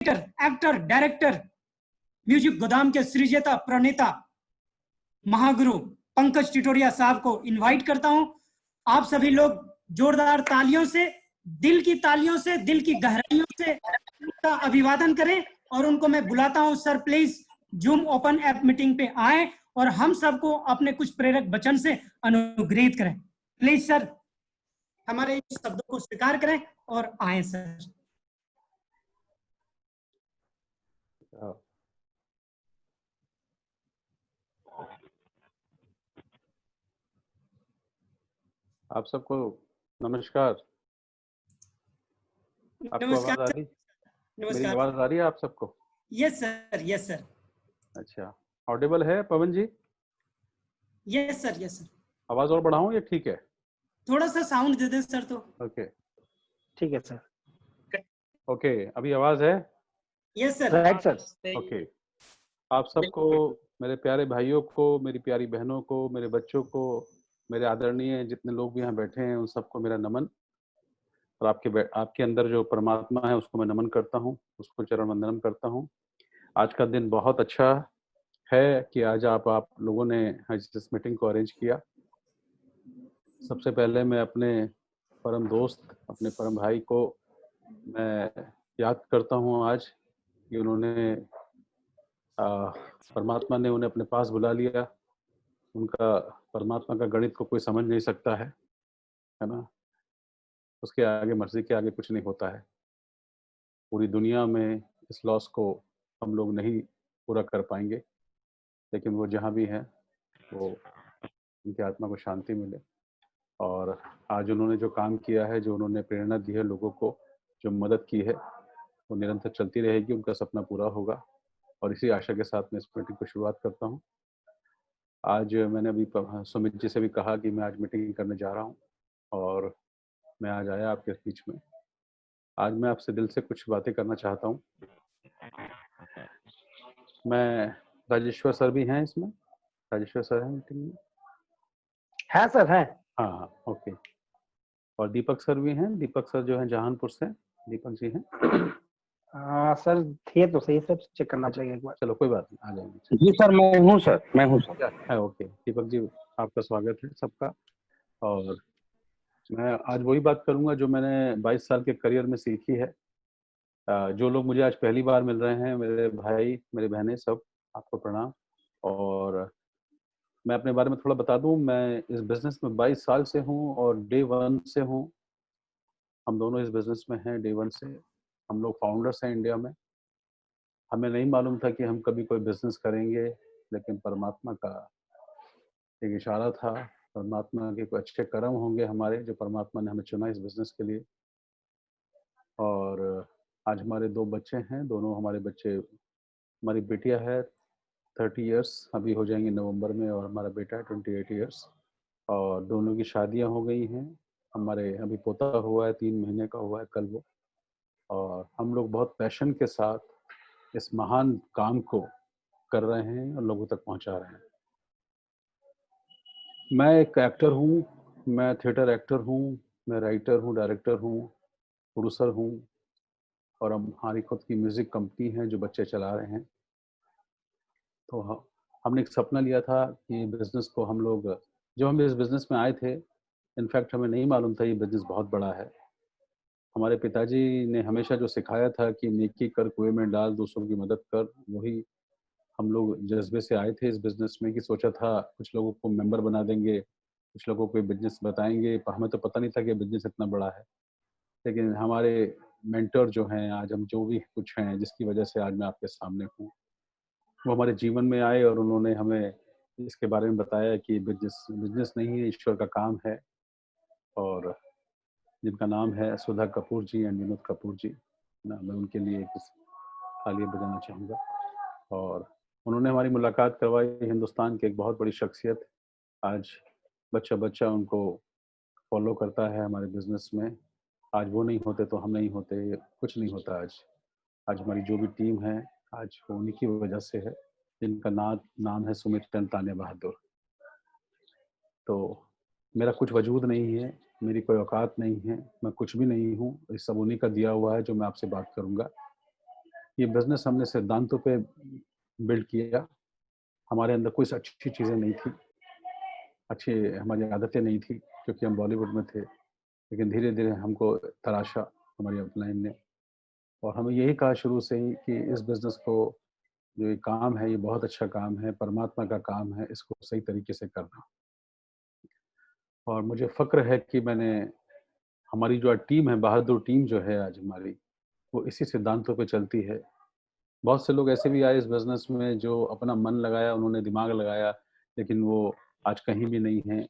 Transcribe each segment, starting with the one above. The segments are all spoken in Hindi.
एक्टर, डायरेक्टर, म्यूजिक गोदाम के सृजता प्रणेता महागुरु पंकज टिटोरिया साहब को इनवाइट करता हूं। आप सभी लोग जोरदार तालियों से, दिल की तालियों से, दिल की गहराइयों से उनका अभिवादन करें और उनको मैं बुलाता हूं। Sir please zoom open app meeting पे आए और हम सबको अपने कुछ प्रेरक वचन से अनुग्रहित करें। प्लीज सर हमारे इस शब्दों को स्वीकार करें और आए सर। आप सबको नमस्कार। आपको आवाज आ रही? मेरी आवाज आ रही है आप सबको? Yes sir, yes sir. अच्छा, ऑडिबल है Pawan ji? Yes sir, yes sir. आवाज और बढ़ाऊं या ठीक है? थोड़ा सा साउंड दे दें सर तो। ओके ठीक है सर। ओके, अभी आवाज है? Yes sir. Right sir. Okay, आप सबको, मेरे प्यारे भाइयों को, मेरी प्यारी बहनों को, मेरे बच्चों को, मेरे आदरणीय जितने लोग भी यहाँ बैठे हैं उन सबको मेरा नमन। और आपके अंदर जो परमात्मा है उसको मैं नमन करता हूँ, उसको चरण वंदनम करता हूँ। आज का दिन बहुत अच्छा है कि आज आप लोगों ने इस मीटिंग को अरेंज किया। सबसे पहले मैं अपने परम दोस्त, अपने परम भाई को मैं याद करता हूँ आज कि उन्होंने परमात्मा ने उन्हें अपने पास बुला लिया। उनका परमात्मा का गणित को कोई समझ नहीं सकता है ना? उसके आगे, मर्जी के आगे कुछ नहीं होता है। पूरी दुनिया में इस लॉस को हम लोग नहीं पूरा कर पाएंगे, लेकिन वो जहाँ भी हैं वो उनकी आत्मा को शांति मिले। और आज उन्होंने जो काम किया है, जो उन्होंने प्रेरणा दी है लोगों को, जो मदद की है, वो निरंतर चलती रहेगी। उनका सपना पूरा होगा और इसी आशा के साथ मैं इस मीटिंग को शुरुआत करता हूँ। आज मैंने अभी सुमित जी से भी कहा कि मैं आज मीटिंग करने जा रहा हूँ और मैं आज आया आपके बीच में। आज मैं आपसे दिल से कुछ बातें करना चाहता हूँ। मैं राजेश्वर सर भी हैं इसमें? राजेश्वर सर हैं मीटिंग में? है सर, है। हाँ हाँ, ओके। और दीपक सर भी हैं। दीपक सर जो हैं जहानपुर से, दीपक जी हैं। सर थे तो सही, सर चेक करना चाहिए एक बार। चलो कोई बात नहीं, आ जाएंगे। जी सर, मैं हूँ सर, मैं हूँ सर। है ओके। दीपक जी, आपका स्वागत है सबका। और मैं आज वही बात करूंगा जो मैंने 22 साल के करियर में सीखी है। जो लोग मुझे आज पहली बार मिल रहे हैं, मेरे भाई, मेरे बहनें, सब आपको प्रणाम। और मैं अपने बारे में थोड़ा बता दूं। मैं इस बिजनेस में 22 साल से हूं और डे 1 से हूं। हम दोनों इस बिजनेस में हैं डे 1 से। हम लोग फाउंडर्स हैं इंडिया में। हमें नहीं मालूम था कि हम कभी कोई बिजनेस करेंगे, लेकिन परमात्मा का एक इशारा था, परमात्मा के कोई अच्छे कर्म होंगे हमारे, जो परमात्मा ने हमें चुना इस बिजनेस के लिए। और आज हमारे 2 बच्चे हैं। दोनों हमारे बच्चे, हमारी बेटिया है 30 इयर्स, अभी हो जाएंगे नवंबर में, और हमारा बेटा है 28 इयर्स। और दोनों की शादियां हो गई हैं। हमारे अभी पोता हुआ है, 3 महीने का हुआ है कल वो। और हम लोग बहुत पैशन के साथ इस महान काम को कर रहे हैं और लोगों तक पहुंचा रहे हैं। मैं एक एक्टर हूँ, मैं थिएटर एक्टर हूँ, मैं राइटर हूँ, डायरेक्टर हूँ, प्रोड्यूसर हूँ। और अब हमारी खुद की म्यूज़िक कंपनी है जो बच्चे चला रहे हैं। तो हमने एक सपना लिया था कि बिज़नेस को हम लोग, जब हम इस बिज़नेस में आए थे, इनफैक्ट हमें नहीं मालूम था ये बिज़नेस बहुत बड़ा है। हमारे पिताजी ने हमेशा जो सिखाया था कि नेकी कर कुएं में डाल, दूसरों की मदद कर, वही हम लोग जज्बे से आए थे इस बिज़नेस में। कि सोचा था कुछ लोगों को मेंबर बना देंगे, कुछ लोगों को बिज़नेस बताएंगे। हमें तो पता नहीं था कि बिज़नेस इतना बड़ा है। लेकिन हमारे मेंटर जो हैं, आज हम जो भी कुछ हैं, जिसकी वजह से आज मैं आपके सामने हूँ, वो हमारे जीवन में आए और उन्होंने हमें इसके बारे में बताया कि बिजनेस नहीं है, ईश्वर का काम है। और जिनका नाम है सुधा कपूर जी एंड विनोद कपूर जी ना, मैं उनके लिए कुछ तालियां बजाना चाहूँगा। और उन्होंने हमारी मुलाकात करवाई। हिंदुस्तान की एक बहुत बड़ी शख्सियत, आज बच्चा बच्चा उनको फॉलो करता है हमारे बिजनेस में। आज वो नहीं होते तो हम नहीं होते, कुछ नहीं होता। आज हमारी जो भी टीम है, आज वो उन्हीं की वजह से है, जिनका नाम है सुमित चंद तान्या बहादुर। तो मेरा कुछ वजूद नहीं है, मेरी कोई औकात नहीं है, मैं कुछ भी नहीं हूँ। ये सब उन्हीं का दिया हुआ है जो मैं आपसे बात करूँगा। ये बिजनेस हमने सिद्धांतों पे बिल्ड किया। हमारे अंदर कोई अच्छी चीज़ें नहीं थी, अच्छी हमारी आदतें नहीं थी, क्योंकि हम बॉलीवुड में थे। लेकिन धीरे धीरे हमको तराशा हमारी अपलाइन ने, और हमें यही कहा शुरू से ही कि इस बिजनेस को, जो ये काम है, ये बहुत अच्छा काम है, परमात्मा का काम है, इसको सही तरीके से करना। और मुझे फ़क्र है कि मैंने, हमारी जो आज टीम है, बहादुर टीम जो है आज हमारी, वो इसी सिद्धांतों पे चलती है। बहुत से लोग ऐसे भी आए इस बिज़नेस में जो अपना मन लगाया, उन्होंने दिमाग लगाया, लेकिन वो आज कहीं भी नहीं हैं।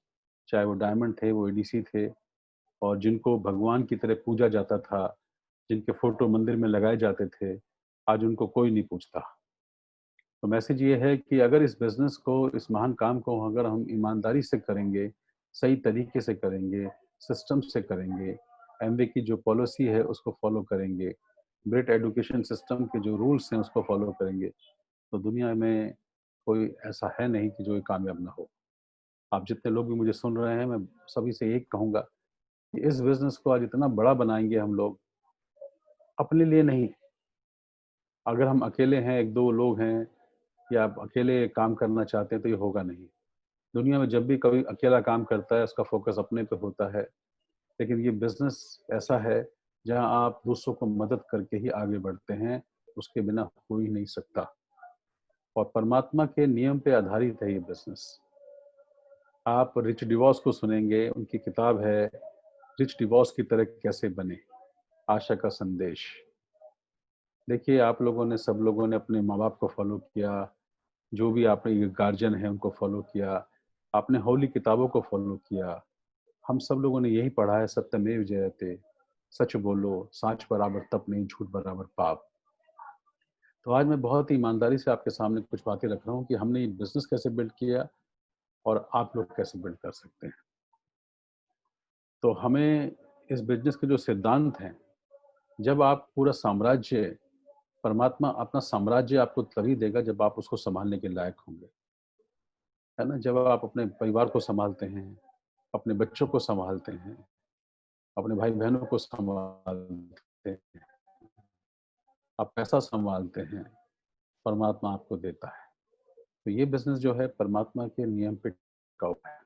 चाहे वो डायमंड थे, वो एडीसी थे, और जिनको भगवान की तरह पूजा जाता था, जिनके फ़ोटो मंदिर में लगाए जाते थे, आज उनको कोई नहीं पूछता। तो मैसेज ये है कि अगर इस बिज़नेस को, इस महान काम को अगर हम ईमानदारी से करेंगे, सही तरीके से करेंगे, सिस्टम से करेंगे, एमवे की जो पॉलिसी है उसको फॉलो करेंगे, ग्रेट एजुकेशन सिस्टम के जो रूल्स हैं उसको फॉलो करेंगे, तो दुनिया में कोई ऐसा है नहीं कि जो ये कामयाब ना हो। आप जितने लोग भी मुझे सुन रहे हैं, मैं सभी से यही कहूँगा कि इस बिज़नेस को आज इतना बड़ा बनाएँगे हम लोग, अपने लिए नहीं। अगर हम अकेले हैं, 1-2 लोग हैं, या आप अकेले काम करना चाहते हैं, तो ये होगा नहीं। दुनिया में जब भी कभी अकेला काम करता है, उसका फ़ोकस अपने पे होता है। लेकिन ये बिज़नेस ऐसा है, जहाँ आप दूसरों को मदद करके ही आगे बढ़ते हैं, उसके बिना हो ही नहीं सकता। और परमात्मा के नियम पे आधारित है ये बिज़नेस। आप रिच डिवॉर्स को सुनेंगे, उनकी किताब है, रिच डिवॉर्स की तरह कैसे बने, आशा का संदेश। देखिए, आप लोगों ने, सब लोगों ने अपने माँ-बाप को फ़ॉलो किया, जो भी आपने गार्जियन हैं, उनको फ़ॉलो किया, आपने होली किताबों को फ़ॉलो किया। हम सब लोगों ने यही पढ़ा है, सत्यमेव जयते, सच बोलो, साँच बराबर तप नहीं, झूठ बराबर पाप। तो आज मैं बहुत ही ईमानदारी से आपके सामने कुछ बातें रख रहा हूँ कि हमने ये बिज़नेस कैसे बिल्ड किया, और आप लोग कैसे बिल्ड कर सकते हैं। तो हमें इस बिज़नेस के जो सिद्धांत हैं, जब आप पूरा साम्राज्य, परमात्मा अपना साम्राज्य आपको तभी देगा जब आप उसको सँभालने के लायक होंगे, है ना? जब आप अपने परिवार को सँभालते हैं, अपने बच्चों को सँभालते हैं, अपने भाई-बहनों को सँभालते हैं, आप पैसा सँभालते हैं, परमात्मा आपको देता है। तो ये बिज़नेस जो है परमात्मा के नियम पे टिका हुआ है।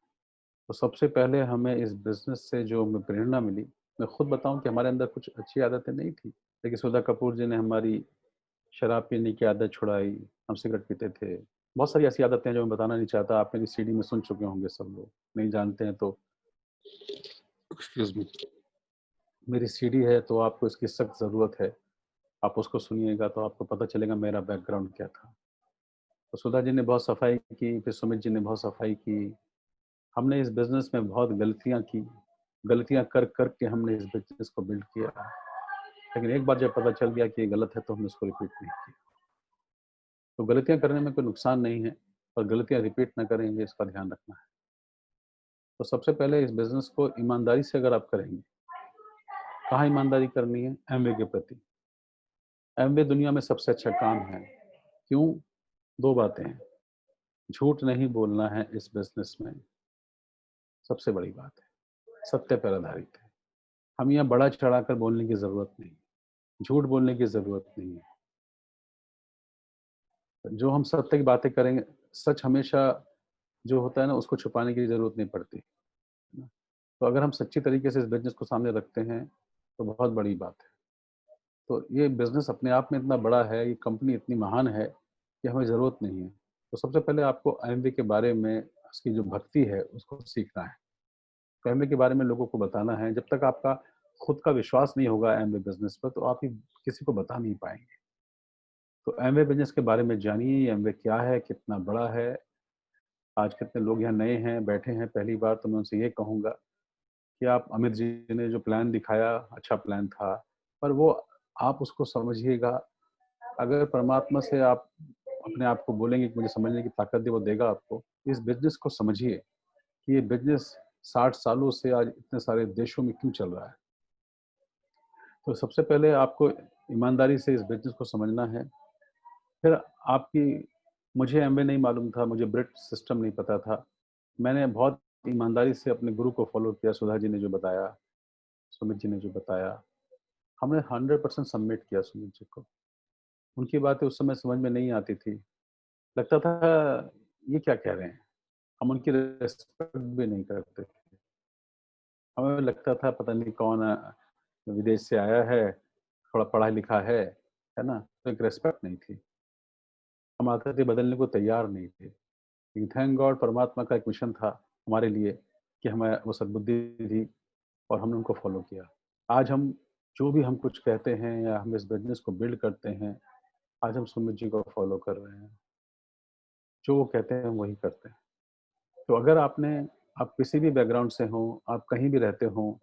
तो सबसे पहले हमें इस बिज़नेस से जो हमें प्रेरणा मिली, मैं खुद बताऊँ कि हमारे अंदर कुछ अच्छी आदतें नहीं थी। लेकिन सुधा कपूर जी ने हमारी शराब पीने की आदत छुड़ाई, हम सिगरेट पीते थे। बहुत सारी ऐसी आदतें हैं जो मैं बताना नहीं चाहता, आप मेरी सीडी में सुन चुके होंगे सब लोग, नहीं जानते हैं तो एक्सक्यूज़ मी। मेरी सीडी है तो आपको इसकी सख्त ज़रूरत है। आप उसको सुनिएगा तो आपको पता चलेगा मेरा बैकग्राउंड क्या था। तो सुधा जी ने बहुत सफाई की, फिर सुमित जी ने बहुत सफाई की। हमने इस बिज़नेस में बहुत गलतियाँ की। गलतियाँ कर के हमने इस बिज़नेस को बिल्ड किया। लेकिन एक बार जब पता चल गया कि ये गलत है तो हमने उसको रिपीट नहीं किया। तो गलतियाँ करने में कोई नुकसान नहीं है, और गलतियाँ रिपीट ना करें, ये इसका ध्यान रखना है। तो सबसे पहले इस बिज़नेस को ईमानदारी से अगर आप करेंगे, कहाँ ईमानदारी करनी है? एमवे के प्रति। एमवे दुनिया में सबसे अच्छा काम है। क्यों? 2 बातें हैं। झूठ नहीं बोलना है इस बिज़नेस में, सबसे बड़ी बात है। सत्य पर आधारित है। हम यहाँ बढ़ा-चढ़ाकर बोलने की ज़रूरत नहीं, झूठ बोलने की ज़रूरत नहीं है। जो हम सत्य की बातें करेंगे, सच हमेशा जो होता है ना, उसको छुपाने की ज़रूरत नहीं पड़ती, है ना? तो अगर हम सच्ची तरीके से इस बिज़नेस को सामने रखते हैं, तो बहुत बड़ी बात है। तो ये बिज़नेस अपने आप में इतना बड़ा है, ये कंपनी इतनी महान है कि हमें ज़रूरत नहीं है। तो सबसे पहले आपको एमवे के बारे में, उसकी जो भक्ति है, उसको सीखना है। तो एमवे के बारे में लोगों को बताना है। जब तक आपका खुद का विश्वास नहीं होगा एमवे बिज़नेस पर, तो आप ये किसी को बता नहीं पाएँगे। तो एमवे बिज़नेस के बारे में जानिए, एमवे क्या है, कितना बड़ा है। आज कितने लोग यहाँ नए हैं, बैठे हैं पहली बार, तो मैं उनसे ये कहूँगा कि आप, अमित जी ने जो प्लान दिखाया, अच्छा प्लान था, पर वो आप उसको समझिएगा। अगर परमात्मा से आप अपने आप को बोलेंगे कि मुझे समझने की ताकत दे, वो देगा आपको। इस बिज़नेस को समझिए कि ये बिज़नेस 60 सालों से आज इतने सारे देशों में क्यों चल रहा है। तो सबसे पहले आपको ईमानदारी से इस बिज़नेस को समझना है। फिर आपकी, मुझे एमवे नहीं मालूम था, मुझे ब्रिट सिस्टम नहीं पता था। मैंने बहुत ईमानदारी से अपने गुरु को फ़ॉलो किया, सुधा जी ने जो बताया, सुमित जी ने जो बताया। हमने 100% सबमिट किया सुमित जी को। उनकी बातें उस समय समझ में नहीं आती थी। लगता था ये क्या कह रहे हैं? हम उनकी रिस्पेक्ट भी नहीं करते थे। हमें लगता था पता नहीं कौन विदेश से आया है, थोड़ा पढ़ा लिखा है ना? तो एक रिस्पेक्ट नहीं थी। हम आदतें बदलने को तैयार नहीं थे। लेकिन थैंक गॉड परमात्मा का एक मिशन था हमारे लिए कि हमें वो सद्बुद्धि दी और हमने उनको फॉलो किया। आज हम जो भी हम कुछ कहते हैं या हम इस बिज़नेस को बिल्ड करते हैं, आज हम सुमित जी को फॉलो कर रहे हैं। जो वो कहते हैं हम वही करते हैं। तो अगर आप किसी भी बैकग्राउंड से हों, आप कहीं भी रहते हों,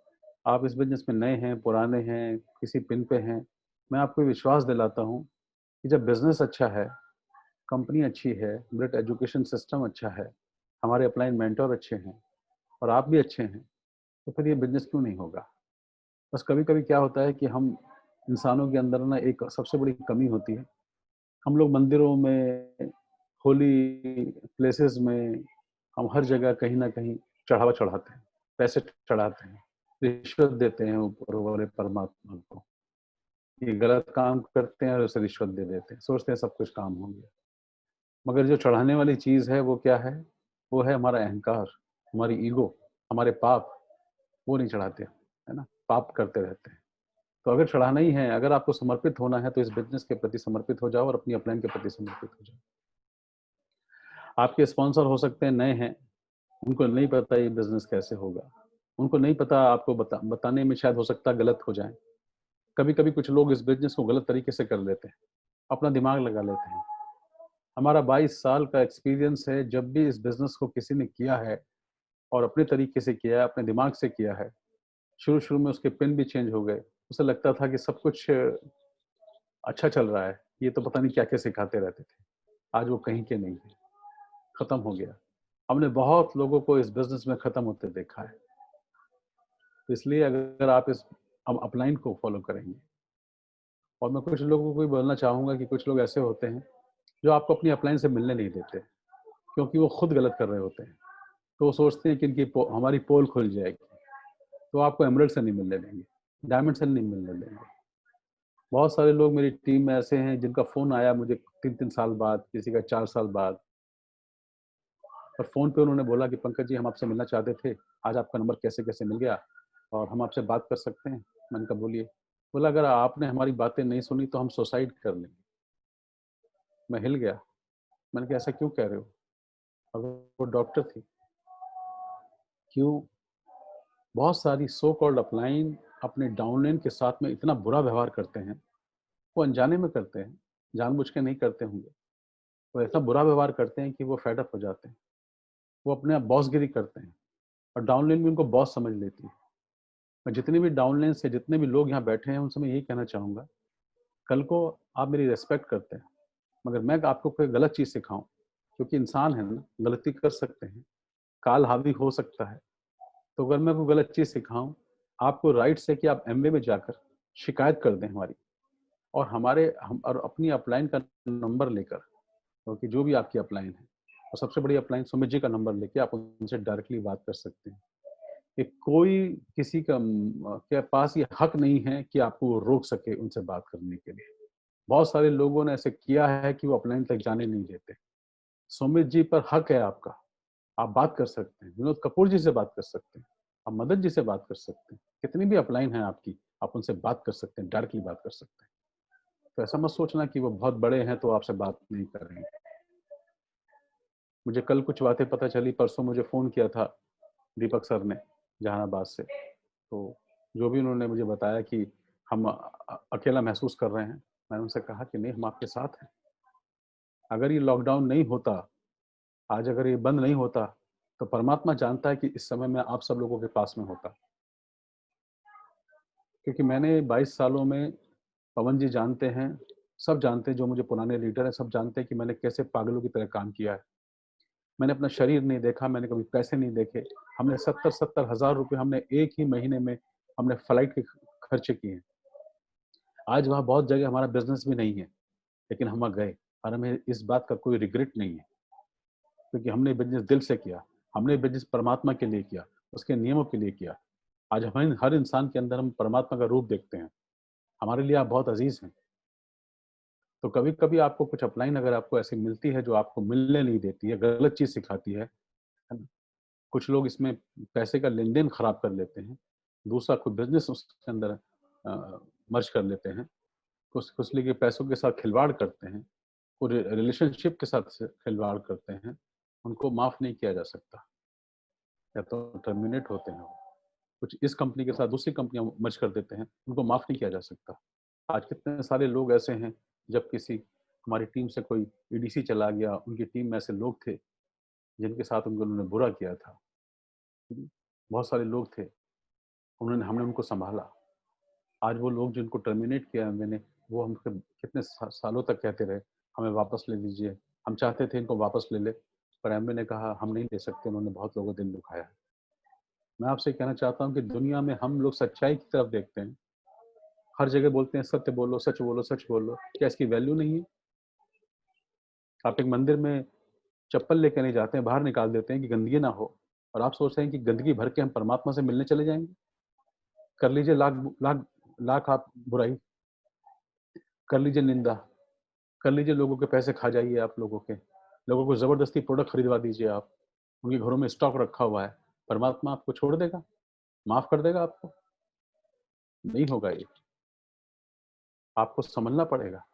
आप इस बिज़नेस में नए हैं, पुराने हैं, किसी पिन पे हैं, मैं आपको विश्वास दिलाता हूँ कि जब बिज़नेस अच्छा है, कंपनी अच्छी है, ग्रेट एजुकेशन सिस्टम अच्छा है, हमारे अपलाइन मेंटर अच्छे हैं और आप भी अच्छे हैं, तो फिर ये बिज़नेस क्यों नहीं होगा? बस कभी-कभी क्या होता है कि हम इंसानों के अंदर ना एक सबसे बड़ी कमी होती है। हम लोग मंदिरों में, होली प्लेसेस में, हम हर जगह कहीं न कहीं चढ़ावा चढ़ाते हैं, पैसे चढ़ाते हैं, रिश्वत देते हैं ऊपर वाले परमात्मा को। ये गलत काम करते हैं और उसे रिश्वत दे देते हैं, सोचते हैं सब कुछ काम हो गया। मगर जो चढ़ाने वाली चीज़ है वो क्या है? वो है हमारा अहंकार, हमारी ईगो, हमारे पाप, वो नहीं चढ़ाते, है ना? पाप करते रहते हैं। तो अगर चढ़ाना ही है, अगर आपको समर्पित होना है तो इस बिज़नेस के प्रति समर्पित हो जाओ और अपनी अपलाइन के प्रति समर्पित हो जाओ। आपके स्पॉन्सर हो सकते हैं नए हैं, उनको नहीं पता ये बिज़नेस कैसे होगा। उनको नहीं पता आपको बताने में शायद हो सकता है गलत हो जाएँ। कभी-कभी कुछ लोग इस बिज़नेस को गलत तरीके से कर लेते हैं, अपना दिमाग लगा लेते हैं। हमारा 22 साल का एक्सपीरियंस है, जब भी इस बिज़नेस को किसी ने किया है और अपने तरीके से किया है, अपने दिमाग से किया है, शुरू-शुरू में उसके पिन भी चेंज हो गए। उसे लगता था कि सब कुछ अच्छा चल रहा है, ये तो पता नहीं क्या-क्या सिखाते रहते थे। आज वो कहीं के नहीं हैं, खत्म हो गया। हमने बहुत लोगों को इस बिज़नेस में खत्म होते देखा है। तो इसलिए अगर आप इस अपलाइन को फ़ॉलो करेंगे और मैं कुछ लोगों को भी बोलना चाहूँगा कि कुछ लोग ऐसे होते हैं, जो आपको अपनी अपलाइन से मिलने नहीं देते, क्योंकि वो खुद गलत कर रहे होते हैं। तो वो सोचते हैं कि हमारी पोल खुल जाएगी, तो आपको एमराल्ड से नहीं मिलने देंगे, डायमंड से नहीं मिलने देंगे। बहुत सारे लोग मेरी टीम में ऐसे हैं जिनका फ़ोन आया मुझे 3-3 साल बाद, किसी का 4 साल बाद और फ़ोन पे उन्होंने बोला कि पंकज जी हम आपसे मिलना चाहते थे, आज आपका नंबर कैसे-कैसे मिल गया और हम आपसे बात कर सकते हैं? मैंने कहा बोलिए। बोला अगर आपने हमारी बातें नहीं सुनी तो हम सुसाइड कर लेंगे। मैं हिल गया। मैंने कहा ऐसा क्यों कह रहे हो? अब वो डॉक्टर थी। क्यों? बहुत सारी सो कॉल्ड अपलाइन अपने डाउनलाइन के साथ में इतना बुरा व्यवहार करते हैं, वो अनजाने में करते हैं, जानबूझ के नहीं करते होंगे। वो ऐसा बुरा व्यवहार करते हैं कि वो फेड अप हो जाते हैं। वो अपने आप बॉसगिरी करते हैं और डाउनलाइन भी उनको बॉस समझ लेती है। मैं जितने भी डाउनलाइन से जितने भी लोग यहाँ बैठे हैं उनसे मैं यही कहना चाहूँगा, कल को आप मेरी रिस्पेक्ट करते हैं, मगर मैं आपको कोई गलत चीज़ सिखाऊँ, क्योंकि इंसान है ना, गलती कर सकते हैं, काल हावी हो सकता है। तो अगर मैं कोई गलत चीज़ सिखाऊँ, आपको राइट्स है कि आप एमवे में जाकर शिकायत कर दें हमारी और हम और अपनी अपलाइन का नंबर लेकर, क्योंकि जो भी आपकी अपलाइन है और सबसे बड़ी अपलाइन सुमित जी का नंबर लेके आप उनसे डायरेक्टली बात कर सकते हैं कि कोई किसी का के पास ये हक नहीं है कि आपको वो रोक सके उनसे बात करने के लिए। बहुत सारे लोगों ने ऐसे किया है कि वो अपलाइन तक जाने नहीं देते। सुमित जी पर हक है आपका, आप बात कर सकते हैं, विनोद कपूर जी से बात कर सकते हैं, आप मदन जी से बात कर सकते हैं, कितनी भी अपलाइन है आपकी, आप उनसे बात कर सकते हैं, डायरेक्टली बात कर सकते हैं। तो ऐसा मत सोचना कि वो बहुत बड़े हैं तो आपसे बात नहीं कर रहे हैं। मुझे कल कुछ बातें पता चली, परसों मुझे फ़ोन किया था दीपक सर ने जहानाबाद से, तो जो भी उन्होंने मुझे बताया कि हम अकेला महसूस कर रहे हैं, मैंने उनसे कहा कि नहीं हम आपके साथ हैं। अगर ये लॉकडाउन नहीं होता, आज अगर ये बंद नहीं होता, तो परमात्मा जानता है कि इस समय मैं आप सब लोगों के पास में होता। क्योंकि मैंने 22 सालों में, पवन जी जानते हैं, सब जानते हैं जो मुझे पुराने लीडर हैं, सब जानते हैं कि मैंने कैसे पागलों की तरह काम किया है। मैंने अपना शरीर नहीं देखा, मैंने कभी पैसे नहीं देखे। हमने 70-70 हज़ार रुपए हमने एक ही महीने में हमने फ्लाइट के खर्चे किए हैं। आज वहाँ बहुत जगह हमारा बिज़नेस भी नहीं है, लेकिन हम वहाँ गए और हमें इस बात का कोई रिग्रेट नहीं है, क्योंकि हमने बिज़नेस दिल से किया। हमने बिज़नेस परमात्मा के लिए किया, उसके नियमों के लिए किया। आज हमें हर इंसान के अंदर हम परमात्मा का रूप देखते हैं। हमारे लिए आप बहुत अज़ीज़ हैं। तो कभी कभी आपको कुछ अपलाइन अगर आपको ऐसी मिलती है जो आपको मिलने नहीं देती है, गलत चीज सिखाती है ना? कुछ लोग इसमें पैसे का लेन देन खराब कर लेते हैं, दूसरा कोई बिजनेस उसके अंदर मर्ज कर लेते हैं, कुछ कुछ लोग ये पैसों के साथ खिलवाड़ करते हैं, पूरे रिलेशनशिप के साथ खिलवाड़ करते हैं, उनको माफ नहीं किया जा सकता, या तो टर्मिनेट होते हैं वो। कुछ इस कंपनी के साथ दूसरी कंपनियां मर्ज कर देते हैं, उनको माफ नहीं किया जा सकता। आज कितने सारे लोग ऐसे हैं, जब किसी हमारी टीम से कोई ईडीसी चला गया, उनकी टीम में ऐसे लोग थे जिनके साथ उन्होंने बुरा किया था, बहुत सारे लोग थे, उन्होंने हमने उनको संभाला। आज वो लोग जिनको टर्मिनेट किया मैंने, वो हमसे कितने सालों तक कहते रहे हमें वापस ले लीजिए, हम चाहते थे इनको वापस ले ले, पर एमबी ने कहा हम नहीं ले सकते, उन्होंने बहुत लोगों को दिल दुखाया। मैं आपसे कहना चाहता हूँ कि दुनिया में हम लोग सच्चाई की तरफ देखते हैं, हर जगह बोलते हैं सत्य बोलो, सच बोलो, सच बोलो, क्या इसकी वैल्यू नहीं है? आप एक मंदिर में चप्पल लेकर नहीं जाते हैं, बाहर निकाल देते हैं कि गंदगी ना हो, और आप सोच रहे हैं कि गंदगी भर के हम परमात्मा से मिलने चले जाएंगे? कर लीजिए लाख लाख लाख आप बुराई, कर लीजिए निंदा, कर लीजिए, लोगों के पैसे खा जाइए आप, लोगों को जबरदस्ती प्रोडक्ट खरीदवा दीजिए आप, उनके घरों में स्टॉक रखा हुआ है, परमात्मा आपको छोड़ देगा? माफ कर देगा आपको? नहीं होगा ये, आपको समझना पड़ेगा।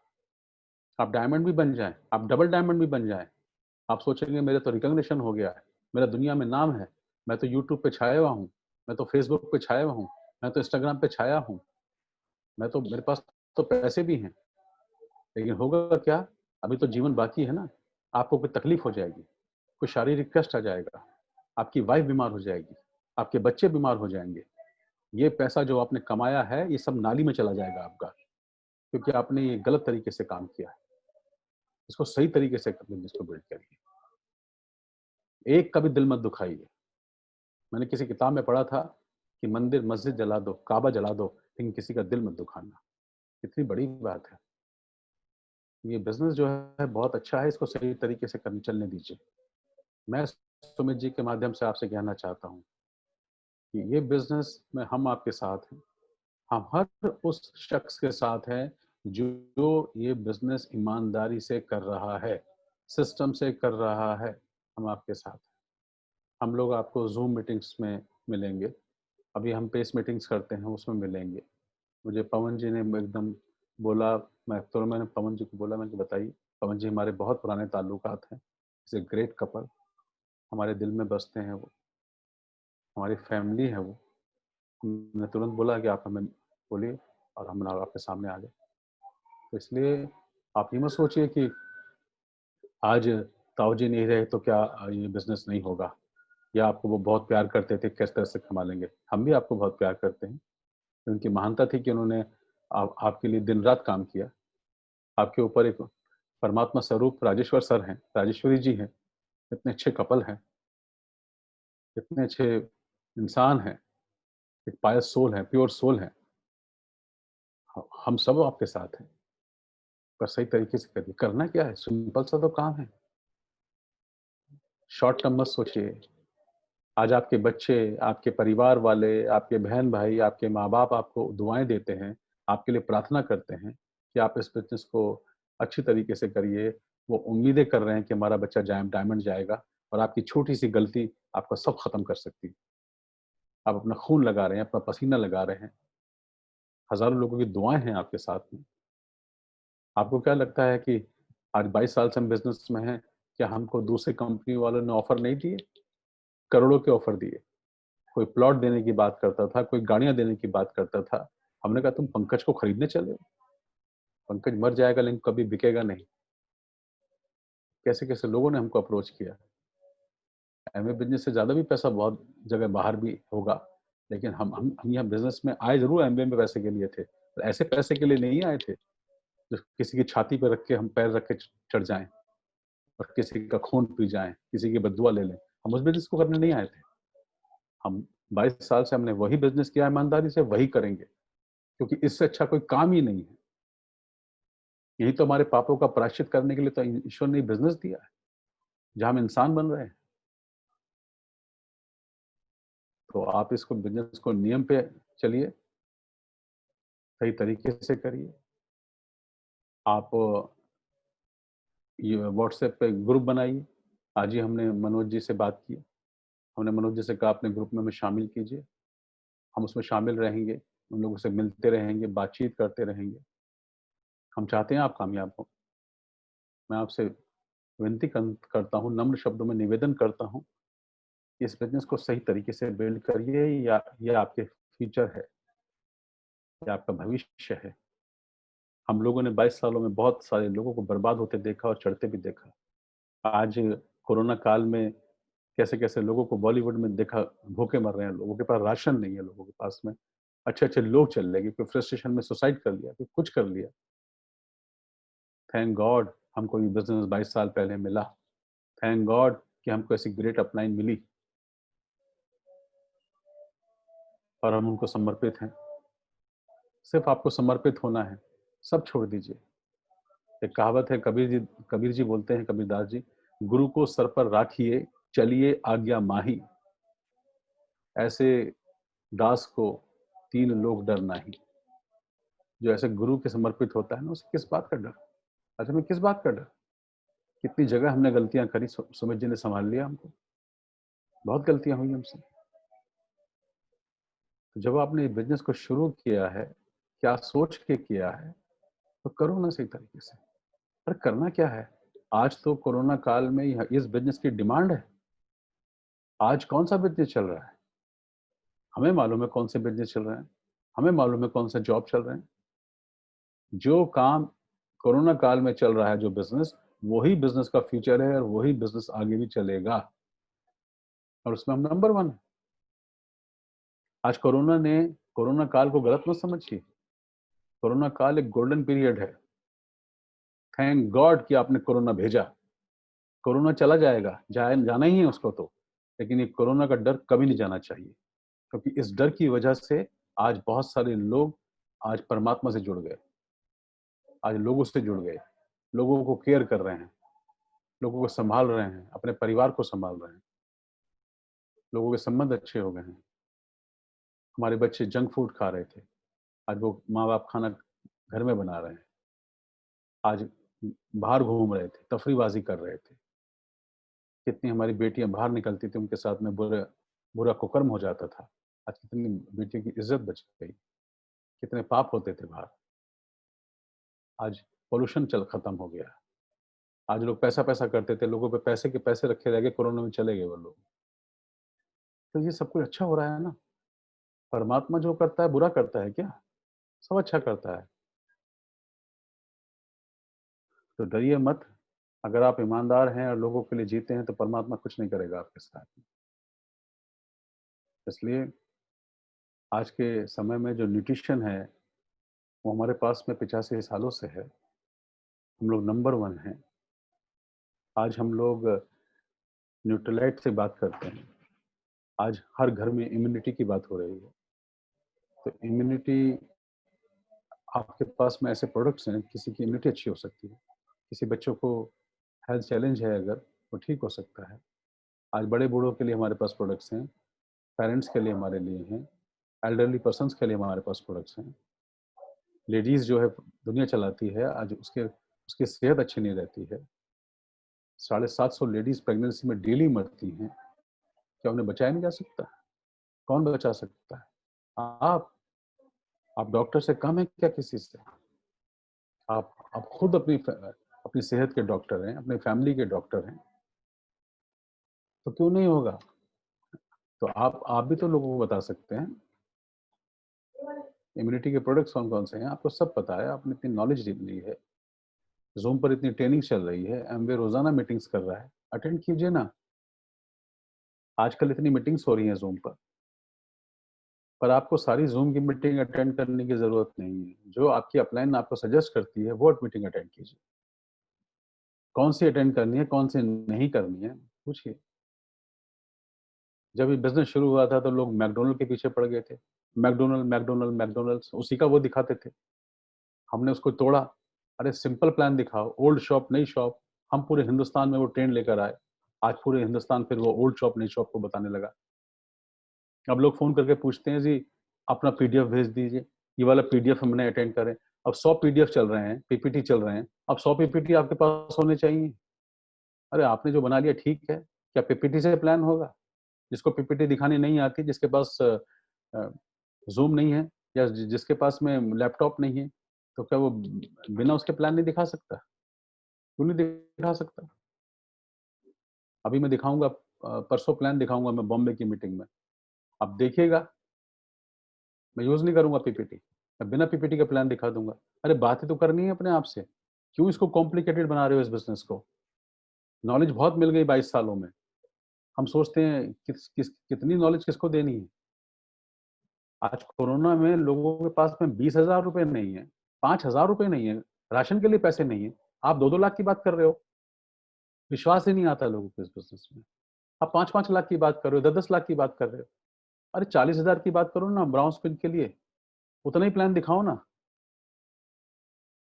आप डायमंड भी बन जाएं, आप डबल डायमंड भी बन जाएं, आप सोचेंगे मेरे तो रिकॉग्निशन हो गया है, मेरा दुनिया में नाम है, मैं तो यूट्यूब पे छाया हुआ हूँ, मैं तो फेसबुक पे छाया हुआ हूँ, मैं तो इंस्टाग्राम पे छाया हूँ, मैं तो, मेरे पास तो पैसे भी हैं, लेकिन होगा क्या? अभी तो जीवन बाकी है ना। आपको कोई तकलीफ हो जाएगी, कोई शारीरिक कष्ट आ जाएगा, आपकी वाइफ बीमार हो जाएगी, आपके बच्चे बीमार हो जाएंगे, ये पैसा जो आपने कमाया है ये सब नाली में चला जाएगा आपका, क्योंकि आपने ये गलत तरीके से काम किया है। इसको सही तरीके से बिजनेस को बिल्ड करिए, एक का भी दिल मत दुखाइए। मैंने किसी किताब में पढ़ा था कि मंदिर मस्जिद जला दो, काबा जला दो, लेकिन किसी का दिल मत दुखाना। कितनी बड़ी बात है। ये बिजनेस जो है बहुत अच्छा है, इसको सही तरीके से करने चलने दीजिए। मैं सुमित जी के माध्यम से आपसे कहना चाहता हूँ कि ये बिजनेस में हम आपके साथ हैं, हम हर उस शख्स के साथ हैं जो ये बिजनेस ईमानदारी से कर रहा है, सिस्टम से कर रहा है, हम आपके साथ हैं। हम लोग आपको जूम मीटिंग्स में मिलेंगे, अभी हम पेस मीटिंग्स करते हैं उसमें मिलेंगे। मुझे पवन जी ने एकदम बोला, मैंने पवन जी को बोला, मैंने बताइए, पवन जी हमारे बहुत पुराने ताल्लुकात हैं, इज ए ग्रेट कपल, हमारे दिल में बसते हैं वो, हमारी फैमिली है वो। हमने तुरंत बोला कि आप हमें बोलिए, और हम आपके सामने आ गए। तो इसलिए आप ये मत सोचिए कि आज ताऊ जी नहीं रहे तो क्या ये बिजनेस नहीं होगा, या आपको वो बहुत प्यार करते थे किस तरह से कमा लेंगे। हम भी आपको बहुत प्यार करते हैं, उनकी महानता थी कि उन्होंने आपके लिए दिन रात काम किया। आपके ऊपर एक परमात्मा स्वरूप राजेश्वर सर हैं, राजेश्वरी जी हैं, इतने अच्छे कपल हैं, इतने अच्छे इंसान हैं, एक पायस सोल है, प्योर सोल है। हम सब आपके साथ हैं, पर सही तरीके से करिए। करना क्या है, सिंपल सा तो काम है। शॉर्ट टर्म मत सोचिए। आज आपके बच्चे, आपके परिवार वाले, आपके बहन भाई, आपके माँ बाप आपको दुआएं देते हैं, आपके लिए प्रार्थना करते हैं कि आप इस बिजनेस को अच्छी तरीके से करिए। वो उम्मीदें कर रहे हैं कि हमारा बच्चा डायमंड जाएगा, और आपकी छोटी सी गलती आपका सब खत्म कर सकती है। आप अपना खून लगा रहे हैं, अपना पसीना लगा रहे हैं, हजारों लोगों की दुआएं हैं आपके साथ में। आपको क्या लगता है कि आज 22 साल से हम बिजनेस में हैं, क्या हमको दूसरी कंपनी वालों ने ऑफर नहीं दिए? करोड़ों के ऑफर दिए। कोई प्लॉट देने की बात करता था, कोई गाड़ियां देने की बात करता था। हमने कहा तुम पंकज को खरीदने चले हो? पंकज मर जाएगा लेकिन कभी बिकेगा नहीं। कैसे कैसे लोगों ने हमको अप्रोच किया। एमए बिजनेस से ज्यादा भी पैसा बहुत जगह बाहर भी होगा, लेकिन हम यहाँ बिजनेस में आए जरूर एमबीए में पैसे के लिए थे, पर ऐसे पैसे के लिए नहीं आए थे जो किसी की छाती पर रख के हम पैर रख के चढ़ जाएं और किसी का खून पी जाएं, किसी की बददुआ ले लें। हम उस बिजनेस को करने नहीं आए थे। हम 22 साल से हमने वही बिजनेस किया, ईमानदारी से वही करेंगे, क्योंकि इससे अच्छा कोई काम ही नहीं है। यही तो हमारे पापों का प्रायश्चित करने के लिए तो ईश्वर ने बिजनेस दिया है, जहां हम इंसान बन रहे हैं। तो आप इसको बिजनेस को नियम पे चलिए, सही तरीके से करिए। आप ये व्हाट्सएप पे ग्रुप बनाइए। आज ही हमने मनोज जी से बात की, हमने मनोज जी से कहा अपने ग्रुप में हमें शामिल कीजिए, हम उसमें शामिल रहेंगे, उन लोगों से मिलते रहेंगे, बातचीत करते रहेंगे। हम चाहते हैं आप कामयाब हो। मैं आपसे विनती करता हूँ, नम्र शब्दों में निवेदन करता हूँ, इस बिजनेस को सही तरीके से बिल्ड करिए, या ये आपके फ्यूचर है, ये आपका भविष्य है। हम लोगों ने 22 सालों में बहुत सारे लोगों को बर्बाद होते देखा और चढ़ते भी देखा। आज कोरोना काल में कैसे-कैसे लोगों को बॉलीवुड में देखा, भूखे मर रहे हैं, लोगों के पास राशन नहीं है, लोगों के पास में अच्छे-अच्छे लोग चले गए, कोई फ्रस्ट्रेशन में सुसाइड कर लिया, कोई कुछ कर लिया। थैंक गॉड हमको ये बिजनेस 22 साल पहले मिला। थैंक गॉड कि हमको ऐसी ग्रेट अपलाइन मिली और हम उनको समर्पित हैं। सिर्फ आपको समर्पित होना है, सब छोड़ दीजिए। एक कहावत है, कबीर जी बोलते हैं, कबीरदास जी, गुरु को सर पर राखिए, चलिए आज्ञा माही, ऐसे दास को तीन लोग डर नाही। जो ऐसे गुरु के समर्पित होता है ना, उसे किस बात का डर? अच्छा, हमें किस बात का डर? कितनी जगह हमने गलतियां करी, सुमित जी ने संभाल लिया हमको, बहुत गलतियां हुई हमसे। तो जब आपने बिजनेस को शुरू किया है, क्या सोच के किया है, तो करो ना सही तरीके से। पर करना क्या है? आज तो कोरोना काल में इस बिजनेस की डिमांड है। आज कौन सा बिजनेस चल रहा है? हमें मालूम है कौन से बिजनेस चल रहे हैं, हमें मालूम है कौन सा जॉब चल रहे हैं। जो काम कोरोना काल में चल रहा है, जो बिजनेस, वही बिजनेस का फ्यूचर है और वही बिजनेस आगे भी चलेगा, और उसमें हम नंबर 1 है। आज कोरोना काल को गलत मत समझिए। कोरोना काल एक गोल्डन पीरियड है। थैंक गॉड कि आपने कोरोना भेजा। कोरोना चला जाएगा, जाना ही है उसको तो, लेकिन ये कोरोना का डर कभी नहीं जाना चाहिए, क्योंकि इस डर की वजह से आज बहुत सारे लोग आज परमात्मा से जुड़ गए, आज लोगों से जुड़ गए, लोगों को केयर कर रहे हैं, लोगों को संभाल रहे हैं, अपने परिवार को संभाल रहे हैं, लोगों के संबंध अच्छे हो गए हैं। हमारे बच्चे जंक फूड खा रहे थे, आज वो माँ बाप खाना घर में बना रहे हैं। आज बाहर घूम रहे थे, तफरीबाजी कर रहे थे। कितनी हमारी बेटियां बाहर निकलती थी, उनके साथ में बुरा कुकर्म हो जाता था। आज कितनी बेटियों की इज्जत बच गई, कितने पाप होते थे बाहर। आज पोल्यूशन खत्म हो गया। आज लोग पैसा करते थे, लोगों पे पैसे के पैसे रखे रह गए, कोरोना में चले गए वो लोग। तो ये सब कुछ अच्छा हो रहा है ना? परमात्मा जो करता है बुरा करता है क्या? सब अच्छा करता है। तो डरिए मत। अगर आप ईमानदार हैं और लोगों के लिए जीते हैं, तो परमात्मा कुछ नहीं करेगा आपके साथ में। इसलिए आज के समय में जो न्यूट्रिशन है, वो हमारे पास में 85 सालों से है। हम लोग नंबर 1 हैं। आज हम लोग न्यूट्रलाइट से बात करते हैं। आज हर घर में इम्यूनिटी की बात हो रही है। तो इम्यूनिटी, आपके पास में ऐसे प्रोडक्ट्स हैं, किसी की इम्यूनिटी अच्छी हो सकती है, किसी बच्चों को हेल्थ चैलेंज है अगर, वो ठीक हो सकता है। आज बड़े बूढ़ों के लिए हमारे पास प्रोडक्ट्स हैं, पेरेंट्स के लिए हमारे लिए हैं, एल्डरली पर्सन्स के लिए हमारे पास प्रोडक्ट्स हैं। लेडीज़ जो है दुनिया चलाती है, आज उसकी सेहत अच्छी नहीं रहती है। 750 लेडीज़ प्रेगनेंसी में डेली मरती हैं। क्या उन्हें बचाया नहीं जा सकता? कौन बचा सकता है? आप डॉक्टर से कम है क्या किसी से? आप खुद अपनी सेहत के डॉक्टर हैं, अपनी फैमिली के डॉक्टर हैं, तो क्यों नहीं होगा? तो आप भी तो लोगों को बता सकते हैं। इम्यूनिटी के प्रोडक्ट्स कौन-कौन से हैं, आपको सब पता है, आपने इतनी नॉलेज ली है। ज़ूम पर इतनी ट्रेनिंग चल रही है, एमवे रोज़ाना मीटिंग्स कर रहा है, अटेंड कीजिए ना। आजकल इतनी मीटिंग्स हो रही हैं ज़ूम पर आपको सारी ज़ूम की मीटिंग अटेंड करने की ज़रूरत नहीं है। जो आपकी अपलाइन आपको सजेस्ट करती है, वो मीटिंग अटेंड कीजिए। कौन सी अटेंड करनी है, कौन सी नहीं करनी है, पूछिए। जब ये बिज़नेस शुरू हुआ था, तो लोग मैकडॉनल्ड के पीछे पड़ गए थे। मैकडॉनल्ड्स, उसी का वो दिखाते थे। हमने उसको तोड़ा। अरे सिंपल प्लान दिखाओ, ओल्ड शॉप, नई शॉप। हम पूरे हिंदुस्तान में वो ट्रेंड लेकर आए। आज पूरे हिंदुस्तान फिर वो ओल्ड शॉप, नई शॉप को बताने लगा। अब लोग फ़ोन करके पूछते हैं, जी अपना पीडीएफ भेज दीजिए, ये वाला पीडीएफ हमने अटेंड करें। अब 100 पीडीएफ चल रहे हैं, पीपीटी चल रहे हैं, अब 100 पीपीटी आपके पास होने चाहिए। अरे आपने जो बना लिया ठीक है, क्या पीपीटी से प्लान होगा? जिसको पीपीटी दिखानी नहीं आती, जिसके पास जूम नहीं है या जिसके पास में लैपटॉप नहीं है, तो क्या वो बिना उसके प्लान नहीं दिखा सकता? क्यों नहीं दिखा सकता? अभी मैं दिखाऊंगा, परसों प्लान दिखाऊंगा मैं बॉम्बे की मीटिंग में, आप देखिएगा। मैं यूज नहीं करूंगा पीपीटी, मैं बिना पीपीटी का प्लान दिखा दूंगा। अरे बातें तो करनी है अपने आप से, क्यों इसको कॉम्प्लिकेटेड बना रहे हो इस बिजनेस को? नॉलेज बहुत मिल गई 22 सालों में। हम सोचते हैं कितनी नॉलेज किसको देनी है। आज कोरोना में लोगों के पास में 20,000 रुपए नहीं है, 5,000 रुपए नहीं है, राशन के लिए पैसे नहीं है, आप 2-2 लाख की बात कर रहे हो। विश्वास ही नहीं आता लोगों को इस बिजनेस में। आप 5-5 लाख की बात कर रहे हो, 10-10 लाख की बात कर रहे हो। अरे 40,000 की बात करो ना ब्राउन स्पिन के लिए, उतना ही प्लान दिखाओ ना।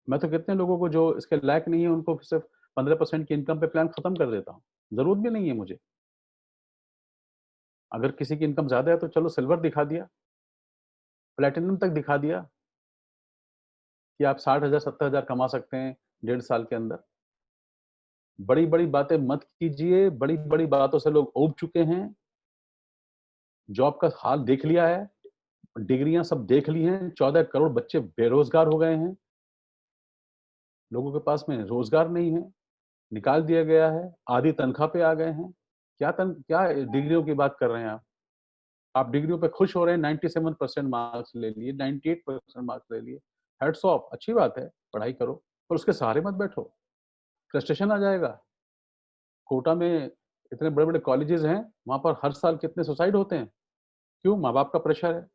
मैं तो कितने लोगों को जो इसके लायक नहीं है उनको सिर्फ 15% की इनकम पे प्लान खत्म कर देता हूँ। जरूरत भी नहीं है मुझे। अगर किसी की इनकम ज्यादा है तो चलो सिल्वर दिखा दिया, प्लेटिनम तक दिखा दिया कि आप 60,000 70,000 कमा सकते हैं 1.5 साल के अंदर। बड़ी बड़ी बातें मत कीजिए, बड़ी बड़ी बातों से लोग ऊब चुके हैं। जॉब का हाल देख लिया है, डिग्रियां सब देख ली हैं, 14 करोड़ बच्चे बेरोजगार हो गए हैं, लोगों के पास में रोजगार नहीं है, निकाल दिया गया है, आधी तनख्वाह पे आ गए हैं। क्या डिग्रियों की बात कर रहे हैं आप डिग्रियों पे खुश हो रहे हैं। 97% मार्क्स ले लिए, 98% मार्क्स ले लिए, हेड्स ऑफ, अच्छी बात है, पढ़ाई करो, पर उसके सहारे मत बैठो, फ्रस्ट्रेशन आ जाएगा। कोटा में इतने बड़े बड़े कॉलेजेस हैं, वहां पर हर साल कितने सुसाइड होते हैं, क्यों? माँ बाप का प्रेशर है।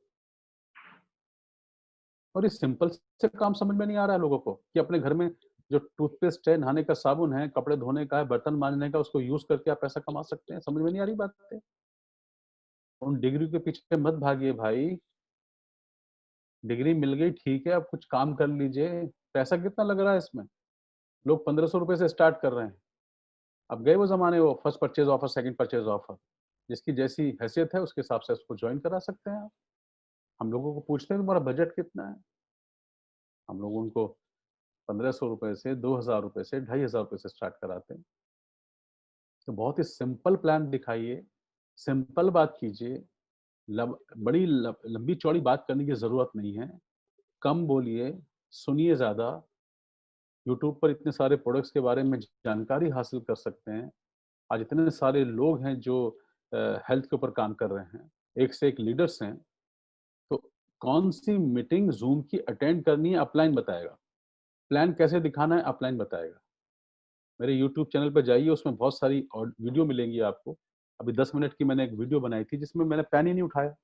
और ये सिंपल से काम समझ में नहीं आ रहा है लोगों को कि अपने घर में जो टूथपेस्ट है, नहाने का साबुन है, कपड़े धोने का है, बर्तन मांजने का, उसको यूज करके आप पैसा कमा सकते हैं। समझ में नहीं आ रही बात है। उन डिग्री के पीछे मत भागिए भाई। डिग्री मिल गई ठीक है, अब कुछ काम कर लीजिए। पैसा कितना लग रहा है इसमें? लोग 1500 रुपए से स्टार्ट कर रहे हैं। अब गए वो जमाने, वो first purchase offer, second purchase offer, जिसकी जैसी हैसियत है उसके हिसाब से उसको ज्वाइन करा सकते हैं आप। हम लोगों को पूछते हैं तुम्हारा बजट कितना है, हम लोग उनको 1500 रुपए से, 2000 रुपए से, 2500 रुपए से स्टार्ट कराते हैं। तो बहुत ही सिंपल प्लान दिखाइए, सिंपल बात कीजिए। बड़ी लंबी चौड़ी बात करने की जरूरत नहीं है। कम बोलिए, सुनिए ज्यादा। यूट्यूब पर इतने सारे प्रोडक्ट्स के बारे में जानकारी हासिल कर सकते हैं। आज इतने सारे लोग हैं जो हेल्थ के ऊपर काम कर रहे हैं, एक से एक लीडर्स हैं। तो कौन सी मीटिंग जूम की अटेंड करनी है, अपलाइन बताएगा। प्लान कैसे दिखाना है, अपलाइन बताएगा। मेरे यूट्यूब चैनल पर जाइए, उसमें बहुत सारी और वीडियो मिलेंगी आपको। अभी 10 मिनट की मैंने एक वीडियो बनाई थी जिसमें मैंने पेन ही नहीं उठाया,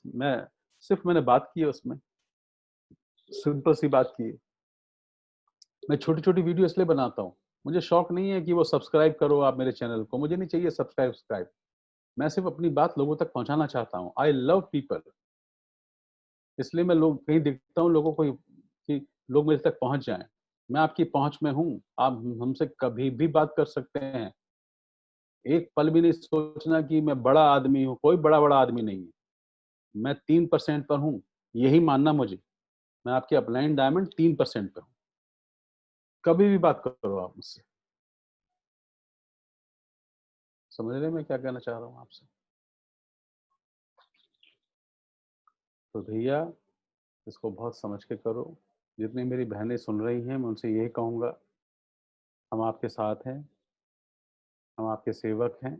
मैंने बात की है उसमें, सिंपल सी बात की है। मैं छोटी छोटी वीडियो इसलिए बनाता हूँ, मुझे शौक नहीं है कि वो सब्सक्राइब करो आप मेरे चैनल को, मुझे नहीं चाहिए सब्सक्राइब। मैं सिर्फ अपनी बात लोगों तक पहुंचाना चाहता हूँ। आई लव पीपल, इसलिए मैं लोग कहीं देखता हूँ लोगों को कि लोग मेरे तक पहुंच जाएं। मैं आपकी पहुंच में हूँ, आप हमसे कभी भी बात कर सकते हैं। एक पल भी नहीं सोचना कि मैं बड़ा आदमी हूँ, कोई बड़ा बड़ा आदमी नहीं है। मैं 3% पर हूँ, यही मानना मुझे। मैं आपके अपलाइन डायमंड 3% पर हूँ। कभी भी बात करो आप मुझसे। समझ रहे हैं मैं क्या कहना चाह रहा हूँ आपसे? तो भैया इसको बहुत समझ के करो। जितनी मेरी बहनें सुन रही हैं मैं उनसे यही कहूँगा, हम आपके साथ हैं, हम आपके सेवक हैं।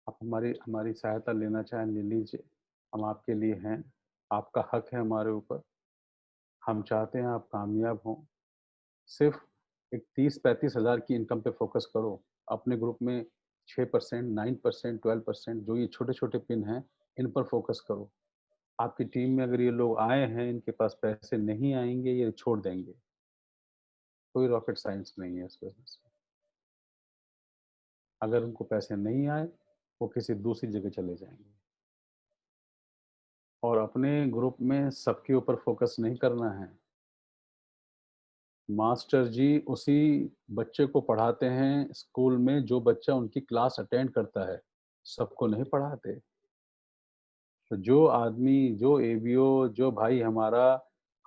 आप हमारी हमारी सहायता लेना चाहें ले लीजिए, हम आपके लिए हैं। आपका हक है हमारे ऊपर। हम चाहते हैं आप कामयाब हों। सिर्फ एक 30-35 हज़ार की इनकम पे फोकस करो। अपने ग्रुप में 6%, 9%, 12%, जो ये छोटे छोटे पिन हैं, इन पर फोकस करो। आपकी टीम में अगर ये लोग आए हैं, इनके पास पैसे नहीं आएंगे, ये छोड़ देंगे। कोई रॉकेट साइंस नहीं है इस बिजनेस में। अगर उनको पैसे नहीं आए, वो किसी दूसरी जगह चले जाएंगे। और अपने ग्रुप में सबके ऊपर फोकस नहीं करना है। मास्टर जी उसी बच्चे को पढ़ाते हैं स्कूल में जो बच्चा उनकी क्लास अटेंड करता है, सबको नहीं पढ़ाते। तो जो आदमी, जो एबीओ, जो भाई हमारा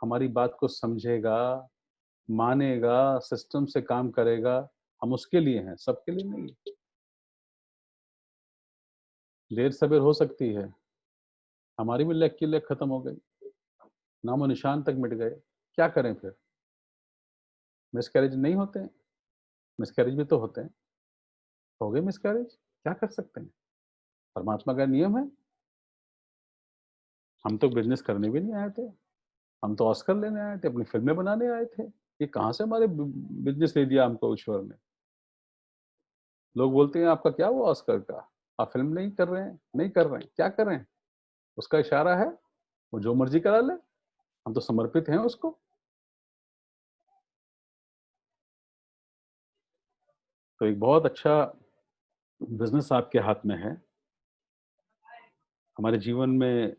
हमारी बात को समझेगा, मानेगा, सिस्टम से काम करेगा, हम उसके लिए हैं, सबके लिए नहीं। देर सवेर हो सकती है, हमारी भी लेग की लेग खत्म हो गई, नामो निशान तक मिट गए, क्या करें फिर? मिसकैरेज नहीं होते हैं? मिसकैरेज भी तो होते हैं। हो गए मिसकैरेज, क्या कर सकते हैं? परमात्मा का नियम है। हम तो बिजनेस करने भी नहीं आए थे, हम तो ऑस्कर लेने आए थे, अपनी फिल्में बनाने आए थे। ये कहाँ से हमारे बिजनेस ले दिया हमको ईश्वर ने? लोग बोलते हैं आपका क्या हुआ ऑस्कर का, आप फिल्म नहीं कर रहे हैं, नहीं कर रहे हैं, क्या कर रहे हैं? उसका इशारा है, वो जो मर्जी करा ले, हम तो समर्पित हैं उसको। तो एक बहुत अच्छा बिजनेस आपके हाथ में है। हमारे जीवन में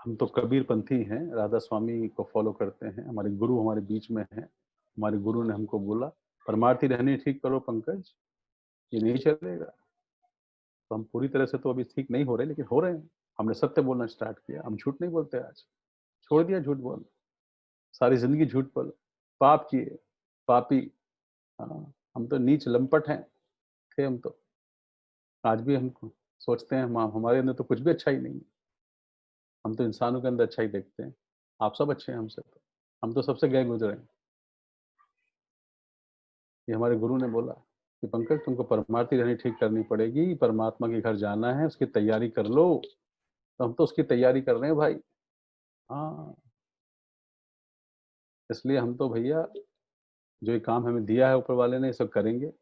हम तो कबीर पंथी हैं, राधा स्वामी को फॉलो करते हैं, हमारे गुरु हमारे बीच में हैं। हमारे गुरु ने हमको बोला परमार्थी रहनी ठीक करो पंकज, ये नहीं चलेगा। तो हम पूरी तरह से तो अभी ठीक नहीं हो रहे, लेकिन हो रहे हैं। हमने सत्य बोलना स्टार्ट किया, हम झूठ नहीं बोलते आज, छोड़ दिया झूठ बोल, सारी जिंदगी झूठ बोल, पाप किए, पापी। हाँ, हम तो नीच लंपट हैं, थे हम तो। आज भी हम सोचते हैं हमारे अंदर तो कुछ भी अच्छा ही नहीं है, हम तो इंसानों के अंदर अच्छा ही देखते हैं। आप सब अच्छे हैं हमसे, तो हम तो सबसे गए गुजरे हैं। ये हमारे गुरु ने बोला कि पंकज तुमको परमार्थी रहनी ठीक करनी पड़ेगी, परमात्मा के घर जाना है, उसकी तैयारी कर लो। तो हम तो उसकी तैयारी कर रहे हैं भाई। हाँ, इसलिए हम तो भैया जो ये काम हमें दिया है ऊपर वाले ने, ये सब करेंगे।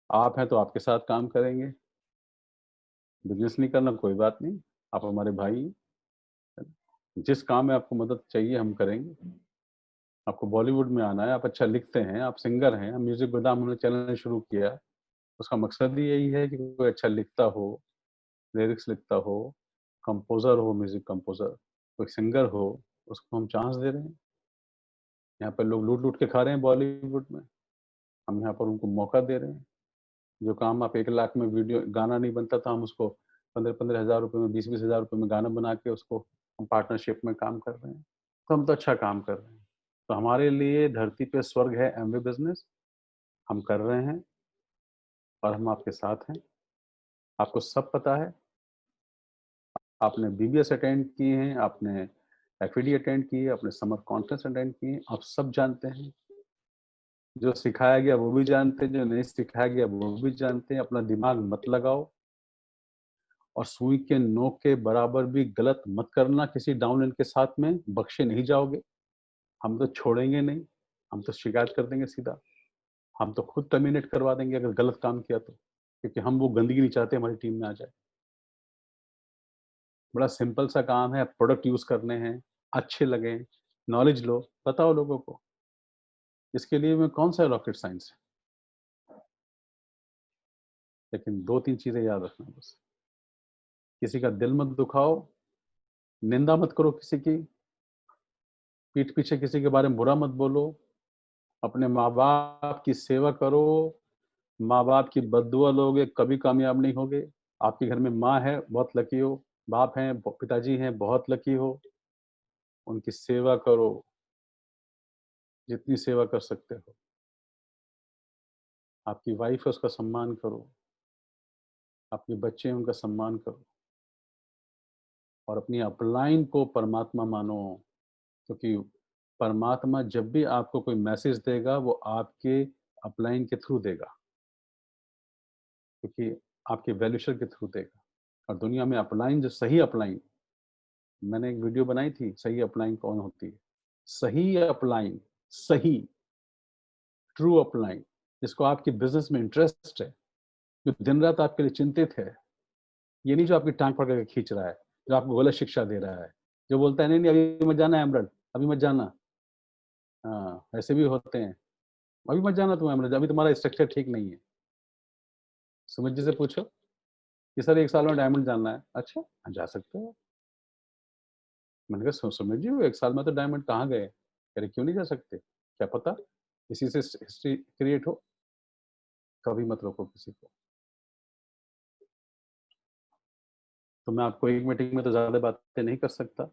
आप हैं तो आपके साथ काम करेंगे। बिजनेस नहीं करना कोई बात नहीं, आप हमारे भाई हैं। जिस काम में आपको मदद चाहिए हम करेंगे। आपको बॉलीवुड में आना है, आप अच्छा लिखते हैं, आप सिंगर हैं, म्यूजिक गोदाम हमने चैनल शुरू किया, उसका मकसद ही यही है कि कोई अच्छा लिखता हो, लिरिक्स लिखता हो, कंपोजर हो, म्यूजिक कंपोजर, कोई सिंगर हो, उसको हम चांस दे रहे हैं। यहाँ पर लोग लूट लूट के खा रहे हैं बॉलीवुड में, हम यहाँ पर उनको मौका दे रहे हैं। जो काम आप 1 लाख में वीडियो गाना नहीं बनता था, हम उसको 15-15 हज़ार रुपये में, 20-20 हज़ार रुपये में गाना बना के उसको हम पार्टनरशिप में काम कर रहे हैं। तो हम तो अच्छा काम कर रहे हैं। तो हमारे लिए धरती पे स्वर्ग है एमवे बिजनेस, हम कर रहे हैं और हम आपके साथ हैं। आपको सब पता है, आपने बीबीएस अटेंड किए हैं, आपने एफईडी अटेंड की है, आपने समर कॉन्फ्रेंस अटेंड की है, आप सब जानते हैं। जो सिखाया गया वो भी जानते हैं, जो नहीं सिखाया गया वो भी जानते हैं। अपना दिमाग मत लगाओ और सुई के नोक के बराबर भी गलत मत करना किसी डाउनलाइन के साथ में, बख्शे नहीं जाओगे। हम तो छोड़ेंगे नहीं, हम तो शिकायत कर देंगे सीधा, हम तो खुद टर्मिनेट करवा देंगे अगर गलत काम किया तो, क्योंकि हम वो गंदगी नहीं चाहते हमारी टीम में आ जाए। बड़ा सिंपल सा काम है, प्रोडक्ट यूज करने हैं, अच्छे लगे, नॉलेज लो, बताओ लोगों को। इसके लिए में कौन सा रॉकेट साइंस है? लेकिन 2-3 चीजें याद रखना बस। किसी का दिल मत दुखाओ, निंदा मत करो किसी की, पीठ पीछे किसी के बारे में बुरा मत बोलो, अपने माँ बाप की सेवा करो। माँ बाप की बद्दुआ लोगे कभी कामयाब नहीं होगे। आपके घर में माँ है, बहुत लकी हो, बाप हैं, पिताजी हैं, बहुत लकी हो। उनकी सेवा करो, जितनी सेवा कर सकते हो। आपकी वाइफ है, उसका सम्मान करो, आपके बच्चे हैं, उनका सम्मान करो, और अपनी अपलाइन को परमात्मा मानो। क्योंकि परमात्मा जब भी आपको कोई मैसेज देगा वो आपके अपलाइन के थ्रू देगा, क्योंकि आपके वैल्यूशर के थ्रू देगा। और दुनिया में अपलाइन, जो सही अपलाइन, मैंने एक वीडियो बनाई थी, सही अपलाइन कौन होती है। सही अपलाइन, सही ट्रू अपलाइन, जिसको आपके बिजनेस में इंटरेस्ट है, जो दिन रात आपके लिए चिंतित है। ये नहीं जो आपकी टांग पकड़ के खींच रहा है, जो आपको गलत शिक्षा दे रहा है, जो बोलता है नहीं नहीं अभी मत जाना एमरल्ड, अभी मत जाना। हाँ, ऐसे भी होते हैं, अभी मत जाना तुम एमरल्ड, अभी तुम्हारा स्ट्रक्चर ठीक नहीं है। सुमित जी से पूछो कि सर 1 साल में डायमंड जानना है, अच्छा हाँ, जा सकते हो। मैंने कहा सुमित जी वो 1 साल में तो डायमंड कहाँ गए? कह रहे क्यों नहीं जा सकते, क्या पता इसी से हिस्ट्री क्रिएट हो। कभी मत रोको किसी को। तो मैं आपको एक मीटिंग में तो ज़्यादा बातें नहीं कर सकता,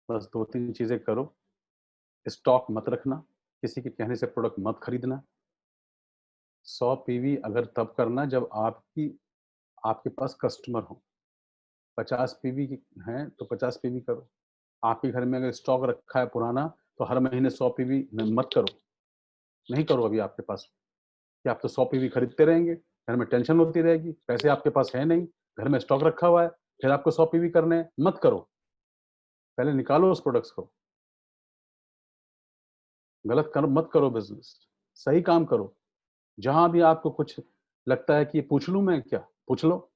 बस 2-3 चीज़ें करो। स्टॉक मत रखना, किसी के कहने से प्रोडक्ट मत खरीदना। 100 पीवी अगर तब करना जब आपके पास कस्टमर हो। 50 पीवी हैं तो 50 पीवी करो। आपके घर में अगर स्टॉक रखा है पुराना तो हर महीने 100 पीवी मत करो, नहीं करो अभी आपके पास, कि आप तो 100 पीवी खरीदते रहेंगे, घर में टेंशन होती रहेगी, पैसे आपके पास है नहीं, घर में स्टॉक रखा हुआ है, फिर आपको 100 पीवी करने हैं, मत करो। पहले निकालो उस प्रोडक्ट्स को। गलत कर मत करो बिजनेस, सही काम करो। जहां भी आपको कुछ लगता है कि पूछ लूं मैं क्या, पूछ लो।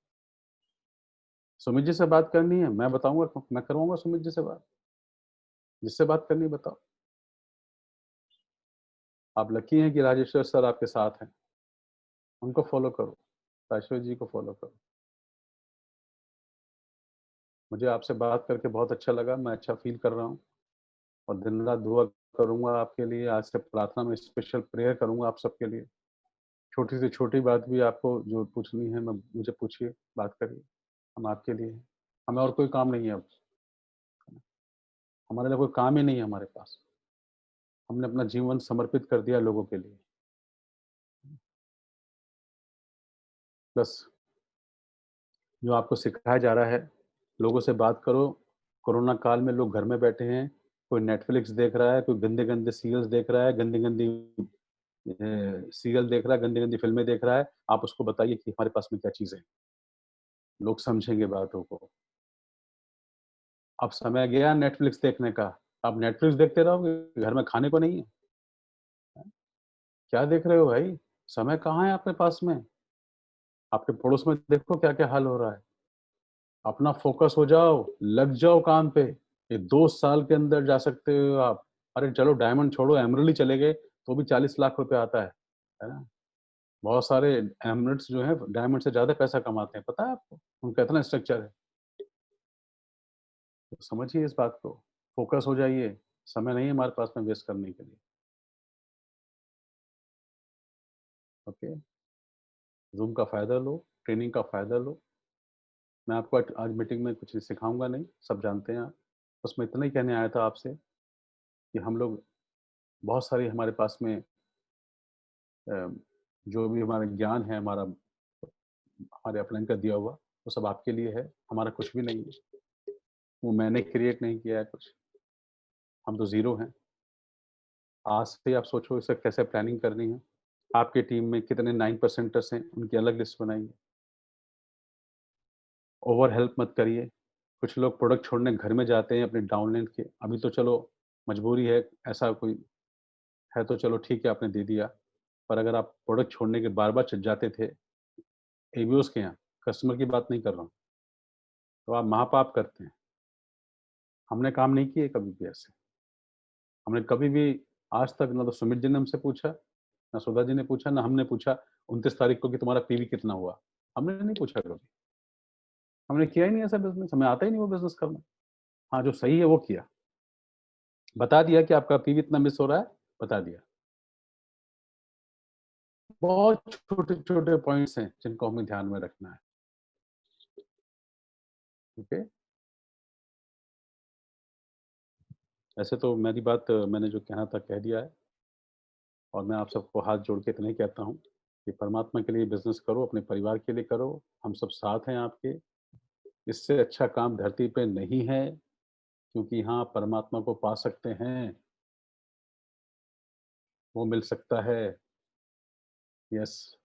सुमित जी से बात करनी है, मैं बताऊंगा, मैं करवाऊंगा सुमित जी से बात, जिससे बात करनी है बताओ। आप लकी हैं कि राजेश्वर सर आपके साथ हैं, उनको फॉलो करो, राजेश्वर जी को फॉलो करो। मुझे आपसे बात करके बहुत अच्छा लगा, मैं अच्छा फील कर रहा हूँ और दिन रात दुआ करूंगा आपके लिए। आज से प्रार्थना में स्पेशल प्रेयर करूंगा आप सबके लिए। छोटी से छोटी बात भी आपको जो पूछनी है मैं मुझे पूछिए, बात करिए, हम आपके लिए हैं। हमें और कोई काम नहीं है अब, हमारे लिए कोई काम ही नहीं है हमारे पास। हमने अपना जीवन समर्पित कर दिया लोगों के लिए। बस जो आपको सिखाया जा रहा है, लोगों से बात करो। कोरोना काल में लोग घर में बैठे हैं, कोई नेटफ्लिक्स देख रहा है, कोई गंदे गंदे सीरियल्स देख रहा है, गंदी गंदी सीरियल देख रहा है, गंदी गंदी फिल्में देख रहा है। आप उसको बताइए कि हमारे पास में क्या चीज़ है, लोग समझेंगे बातों को। अब समय गया नेटफ्लिक्स देखने का, आप नेटफ्लिक्स देखते रहोगे, घर में खाने को नहीं है। क्या देख रहे हो भाई, समय कहाँ है आपके पास में। आपके पड़ोस में देखो क्या क्या हाल हो रहा है। अपना फोकस हो जाओ, लग जाओ काम पे। ये 2 साल के अंदर जा सकते हो आप। अरे चलो डायमंड छोड़ो, एमरल्ड ही चले गए तो भी 40 लाख रुपए आता है ना। बहुत सारे एमरल्ड्स जो है डायमंड से ज्यादा पैसा कमाते हैं, पता है आपको उनका इतना स्ट्रक्चर है। तो समझिए इस बात को, फोकस हो जाइए। समय नहीं है हमारे पास में वेस्ट करने के लिए। ओके, जूम का फायदा लो, ट्रेनिंग का फायदा लो। मैं आपको आज मीटिंग में कुछ सिखाऊंगा नहीं, सब जानते हैं आप। बस मैं इतना ही कहने आया था आपसे कि हम लोग बहुत सारी हमारे पास में जो भी हमारा ज्ञान है, हमारे अपलाइन का दिया हुआ, वो सब आपके लिए है, हमारा कुछ भी नहीं है। वो मैंने क्रिएट नहीं किया है कुछ, हम तो ज़ीरो हैं। आज से आप सोचो इसे कैसे प्लानिंग करनी है। आपकी टीम में कितने 9%ers हैं, उनकी अलग लिस्ट बनाइए। ओवर हेल्प मत करिए। कुछ लोग प्रोडक्ट छोड़ने घर में जाते हैं अपने डाउनलाइन के, अभी तो चलो मजबूरी है, ऐसा कोई है तो चलो ठीक है आपने दे दिया। पर अगर आप प्रोडक्ट छोड़ने के बार-बार जाते थे एबीओस के यहाँ, कस्टमर की बात नहीं कर रहा हूँ, तो आप महापाप करते हैं। हमने काम नहीं किए कभी भी ऐसे। हमने कभी भी आज तक ना तो सुमित जी ने हमसे पूछा, ना सुधा जी ने पूछा, ना हमने पूछा 29 तारीख को कि तुम्हारा पीवी कितना हुआ। हमने नहीं पूछा कभी। हमने किया ही नहीं ऐसा बिज़नेस, हमें आता ही नहीं वो बिज़नेस करना। हाँ, जो सही है वो किया। बता दिया कि आपका पीवी इतना मिस हो रहा है, बता दिया। बहुत छोटे-छोटे पॉइंट्स हैं जिनको हमें ध्यान में रखना है। ओके? ऐसे तो मेरी बात मैंने जो कहना था कह दिया है और मैं आप सबको हाथ जोड़ के इतना ही कहता हूँ कि परमात्मा के लिए बिज़नेस करो, अपने परिवार के लिए करो, हम सब साथ हैं आपके। इससे अच्छा काम धरती पे नहीं है, क्योंकि यहाँ परमात्मा को पा सकते हैं, वो मिल सकता है। यस,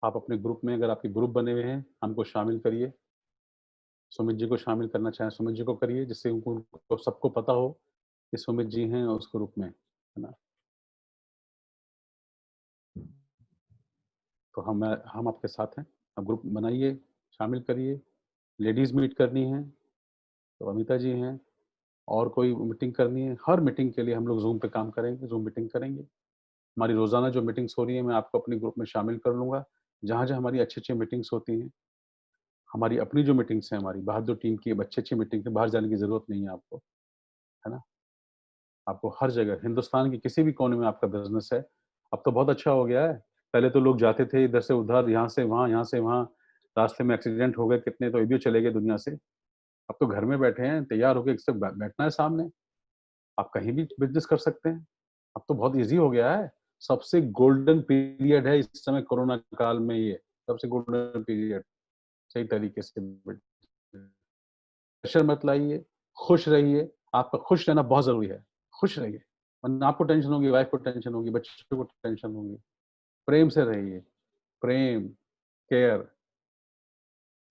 आप अपने ग्रुप में, अगर आपके ग्रुप बने हुए हैं, हमको शामिल करिए। सुमित जी को शामिल करना चाहें सुमित जी को करिए, जिससे उनको सबको पता हो कि सुमित जी हैं उस ग्रुप में, है ना? तो हम आपके साथ हैं। आप ग्रुप बनाइए, शामिल करिए। लेडीज़ मीट करनी है तो अमिता जी हैं, और कोई मीटिंग करनी है, हर मीटिंग के लिए हम लोग ज़ूम पे काम करेंगे, ज़ूम मीटिंग करेंगे। हमारी रोज़ाना जो मीटिंग्स हो रही हैं, मैं आपको अपने ग्रुप में शामिल कर लूँगा। जहाँ-जहाँ हमारी अच्छी-अच्छी मीटिंग्स होती हैं, हमारी अपनी जो मीटिंग्स हैं, हमारी बहादुर टीम की अच्छी-अच्छी मीटिंग है, बाहर जाने की ज़रूरत नहीं है आपको, है ना? आपको हर जगह हिंदुस्तान के किसी भी कोने में आपका बिज़नेस है, अब तो बहुत अच्छा हो गया है। पहले तो लोग जाते थे इधर से उधर, यहाँ से वहाँ, रास्ते में एक्सीडेंट हो गए कितने, तो ये भी चले गए दुनिया से। अब तो घर में बैठे हैं, तैयार होके एक से बैठना है सामने। आप कहीं भी बिजनेस कर सकते हैं। अब तो बहुत इजी हो गया है। सबसे गोल्डन पीरियड है इस समय कोरोना काल में, ये सबसे गोल्डन पीरियड। सही तरीके से प्रेशर मत लाइए, खुश रहिए। आपका खुश रहना बहुत जरूरी है। खुश रहिए, वरना आपको टेंशन होगी, वाइफ को टेंशन होगी, बच्चों को टेंशन होगी। प्रेम से रहिए, प्रेम, care.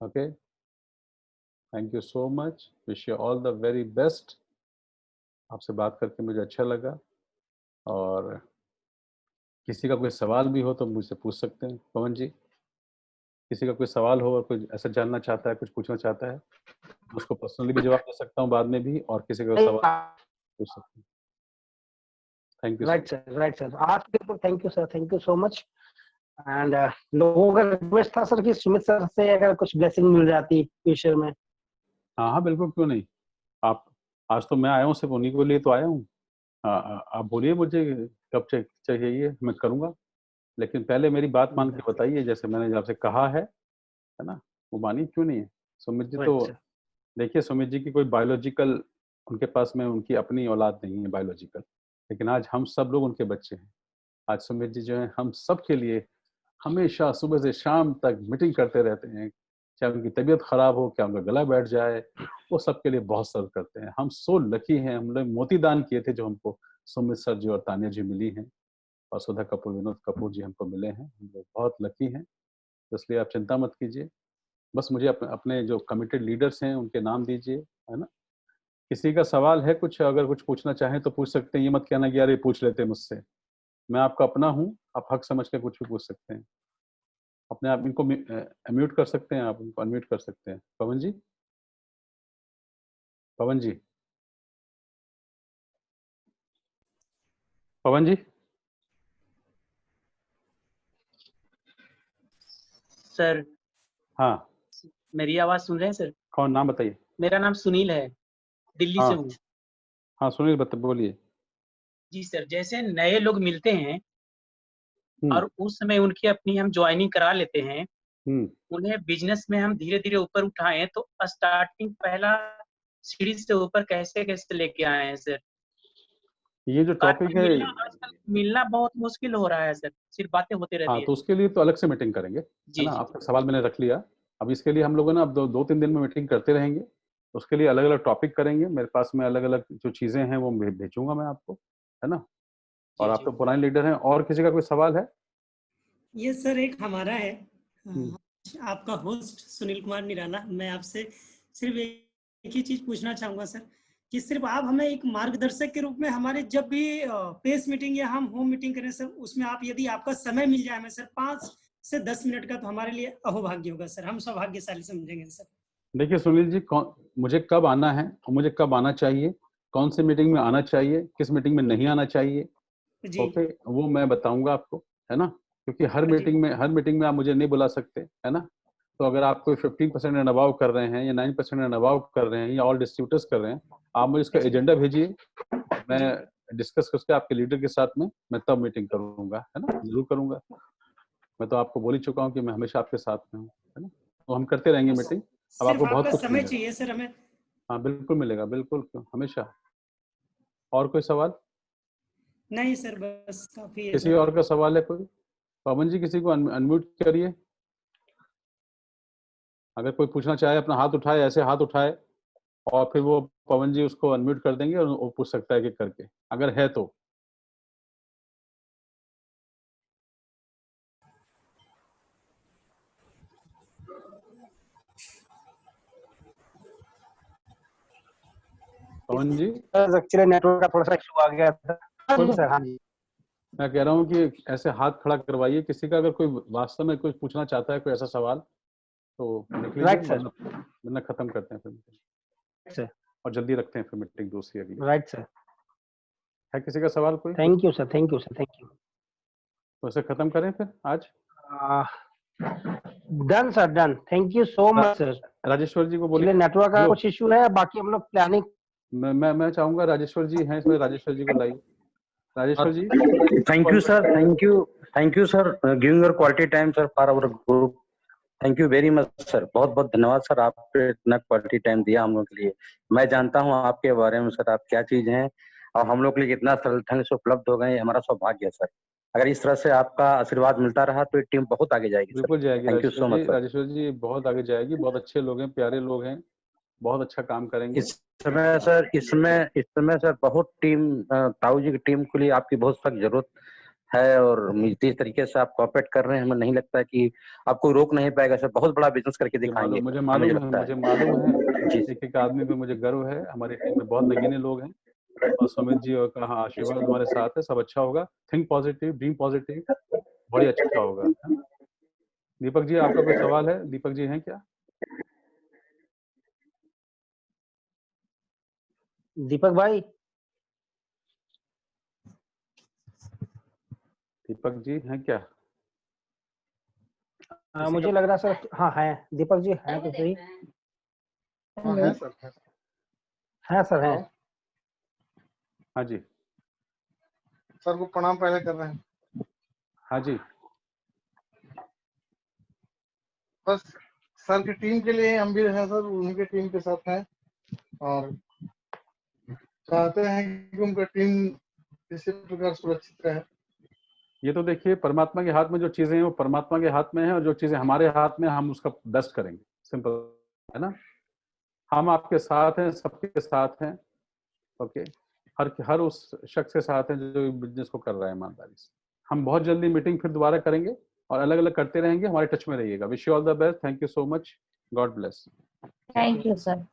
Okay, thank you so much, wish you all the very best. आपसे बात करके मुझे अच्छा लगा, और किसी का कोई सवाल भी हो तो मुझसे पूछ सकते हैं। पवन जी, किसी का कोई सवाल हो और कोई ऐसा जानना चाहता है, कुछ पूछना चाहता है, उसको पर्सनली भी जवाब दे सकता हूँ बाद में भी, और किसी का सवाल पूछ सकते हैं। Thank you right sir, right sir. आज बिल्कुल thank you sir, thank you so much. And लोगों का रिक्वेस्ट था सर कि सुमित सर से अगर कुछ ब्लेसिंग मिल जाती फ्यूचर में। हाँ हाँ बिल्कुल, क्यों नहीं। आप, आज तो मैं आया हूँ, सिर्फ उन्हीं के लिए तो आया हूँ। आप बोलिए मुझे कब चाहिए, मैं करूँगा। लेकिन पहले मेरी बात मान के बताइए, जैसे मैंने आपसे कहा है ना, वो मानिए, क्यों नहीं है। सुमित जी तो, देखिए सुमित जी की कोई बायोलॉजिकल, उनके पास में उनकी अपनी औलाद नहीं है बायोलॉजिकल, लेकिन आज हम सब लोग उनके बच्चे हैं। आज सुमित जी जो है हम सब के लिए हमेशा सुबह से शाम तक मीटिंग करते रहते हैं। चाहे उनकी तबीयत खराब हो, क्या उनका गला बैठ जाए, वो सबके लिए बहुत सर्व करते हैं। हम सो लकी हैं, हम लोग मोती दान किए थे जो हमको सुमित सर जी और तानिया जी मिली हैं, और सुधा कपूर, विनोद कपूर जी हमको मिले हैं। हम लोग बहुत लकी हैं, तो इसलिए आप चिंता मत कीजिए। बस मुझे अपने जो कमिटेड लीडर्स हैं उनके नाम दीजिए, है ना। किसी का सवाल है कुछ, अगर कुछ पूछना चाहें तो पूछ सकते हैं। ये मत कहना कि यार ये पूछ लेते मुझसे। मैं आपका अपना हूँ, आप हक समझ के कुछ भी पूछ सकते हैं। अपने आप इनको म्यूट कर सकते हैं, आप इनको अनम्यूट कर सकते हैं। पवन जी, पवन जी, पवन जी। सर, हाँ, मेरी आवाज सुन रहे हैं सर? कौन, नाम बताइए। मेरा नाम सुनील है, दिल्ली से हाँ हूँ। हाँ, सुनील बोलिए। जी सर, जैसे नए लोग मिलते हैं हम्म और उस समय उनकी अपनी हम ज्वाइनिंग करा लेते हैं, हम्म उन्हें बिजनेस में हम धीरे धीरे ऊपर उठाएं, तो स्टार्टिंग पहला सीढ़ी से ऊपर कैसे कैसे लेके आए हैं सर? ये जो टॉपिक कारण है, मिलना आजकल मिलना बहुत मुश्किल हो रहा है सर, सिर्फ बातें होती रहती हाँ है। तो उसके लिए तो अलग से मीटिंग करेंगे, है जी ना। जी आपका सवाल मैंने रख लिया। अब इसके लिए हम लोग ना अब दो तीन दिन में मीटिंग करते रहेंगे। उसके लिए अलग अलग टॉपिक करेंगे। मेरे पास में अलग अलग जो चीजें हैं वो भेजूंगा मैं आपको, है ना। और जी आप जी। तो पुराने लीडर हैं। और किसी का कोई सवाल है? ये सर एक हमारा है, हम्म, आपका होस्ट सुनील कुमार निराला। मैं आपसे सिर्फ एक ही चीज पूछना चाहूंगा सर, कि सिर्फ आप हमें एक मार्गदर्शक के रूप में हमारे जब भी पेस मीटिंग या हम होम मीटिंग करें सर, उसमें आप यदि आपका समय मिल जाए हमें सर 5 से 10 मिनट का, तो हमारे लिए अहोभाग्य होगा सर, हम सौभाग्यशाली समझेंगे सर। देखिए सुनील जी, मुझे कब आना है और मुझे कब आना चाहिए, कौन सी मीटिंग में आना चाहिए, किस मीटिंग में नहीं आना चाहिए, जी ओके, वो मैं बताऊंगा आपको, है ना। क्योंकि जी हर मीटिंग में आप मुझे नहीं बुला सकते, है ना। तो अगर आप कोई 15% एंड अबाव कर रहे हैं या 9% एंड अबाव कर रहे हैं या ऑल डिस्ट्रीब्यूटर्स कर रहे हैं, आप मुझे इसका जी एजेंडा भेजिए। मैं जी डिस्कस करके आपके लीडर के साथ में मैं तब मीटिंग करूंगा, है ना, जरूर करूंगा। मैं तो आपको बोल ही चुका हूँ कि मैं हमेशा आपके साथ में हूँ, है ना। तो हम करते रहेंगे मीटिंग। अब सिर्फ आपको बहुत आपका कुछ समय मिलेगा। चाहिए सर हमें। हाँ बिल्कुल मिलेगा, बिल्कुल, क्यों, हमेशा। और कोई सवाल? नहीं सर, बस काफी है किसी सर। और का सवाल है कोई? पवन जी, किसी को अनम्यूट करिए। अगर कोई पूछना चाहे अपना हाथ उठाए, ऐसे हाथ उठाए, और फिर वो पवन जी उसको अनम्यूट कर देंगे और वो पूछ सकता है कि करके, अगर है तो। पवन जी, एक्चुअली नेटवर्क का थोड़ा सा इशू आ गया था। हाँ कोई जी सर, हाँ जी। मैं कह रहा हूँ कि ऐसे हाथ खड़ा करवाइए। किसी का अगर कोई वास्तव में कुछ पूछना चाहता है, कोई ऐसा सवाल, तो लिख लीजिए, राइट सर, वरना खत्म करते हैं फिर मीटिंग, सर, और जल्दी रखते हैं फिर मीटिंग दूसरी अगली। Right sir. है किसी का सवाल कोई? Thank you sir, thank you sir, thank you. तो इसे खत्म करें फिर आज। Done sir, done. Thank you so much sir. Rajeshwar ji को एक्चुअली बोलिए। नेटवर्क का हेलो, कुछ इशू है, बाकी हम लोग प्लानिंग। मैं चाहूंगा राजेश्वर जी हैं इसमें, राजेश्वर जी को लाइए। राजेश्वर जी, Thank you, sir. Thank you, sir. Giving your quality time, sir, for our group. Thank you very much, sir. बहुत बहुत धन्यवाद सर, आपने इतना क्वालिटी टाइम दिया हम लोग के लिए। मैं जानता हूँ आपके बारे में सर, आप क्या चीज हैं, और हम लोग के लिए इतना सरल ढंग से उपलब्ध हो गए, ये हमारा सौभाग्य है सर। अगर इस तरह से आपका आशीर्वाद मिलता रहा तो ये टीम बहुत आगे जाएगी सर। बिल्कुल जाएगी thank you so much sir. Rajeshwar ji बहुत आगे जाएगी, बहुत अच्छे लोग हैं, प्यारे लोग हैं, बहुत अच्छा काम करेंगे। इस समय सर बहुत टीम ताऊ जी की टीम के लिए आपकी बहुत सख्त जरूरत है, और जिस तरीके से आप कोऑपरेट कर रहे हैं हमें नहीं लगता है कि आपको रोक नहीं पाएगा सर। बहुत बड़ा बिजनेस करके दिखाएंगे, मुझे हमें मालूम है जी एक एक आदमी पे मुझे गर्व है। हमारी टीम में बहुत नगीने लोग हैं, और सुमित जी और का आशीर्वाद हमारे साथ है। सब अच्छा होगा। थिंक पॉजिटिव, ड्रीम पॉजिटिव, बड़ी अच्छा होगा, है ना? दीपक जी आपका कोई सवाल है? दीपक जी हैं क्या? दीपक भाई, दीपक जी हैं क्या? मुझे लग रहा सर, हाँ है दीपक जी, हैं तो सही। हाँ है सर, है है सर, है। हाँ जी, सर को प्रणाम पहले कर रहे हैं। हाँ जी। बस सर की टीम के लिए हम भी हैं सर, उन्हीं के टीम के साथ हैं, और चाहते हैं कि उनका टीम किसी प्रकार सुरक्षित रहे। ये तो देखिए परमात्मा के हाथ में जो चीजें हैं वो परमात्मा के हाथ में है, और जो चीजें हमारे हाथ में हम उसका बेस्ट करेंगे। सिंपल है ना? हम आपके साथ हैं, सबके साथ हैं। ओके, हर उस शख्स के साथ हैं जो बिजनेस को कर रहा है ईमानदारी से। हम बहुत जल्दी मीटिंग फिर दोबारा करेंगे और अलग अलग करते रहेंगे। हमारे टच में रहिएगा। Wish you all the best. Thank you so much. God bless. Thank you sir.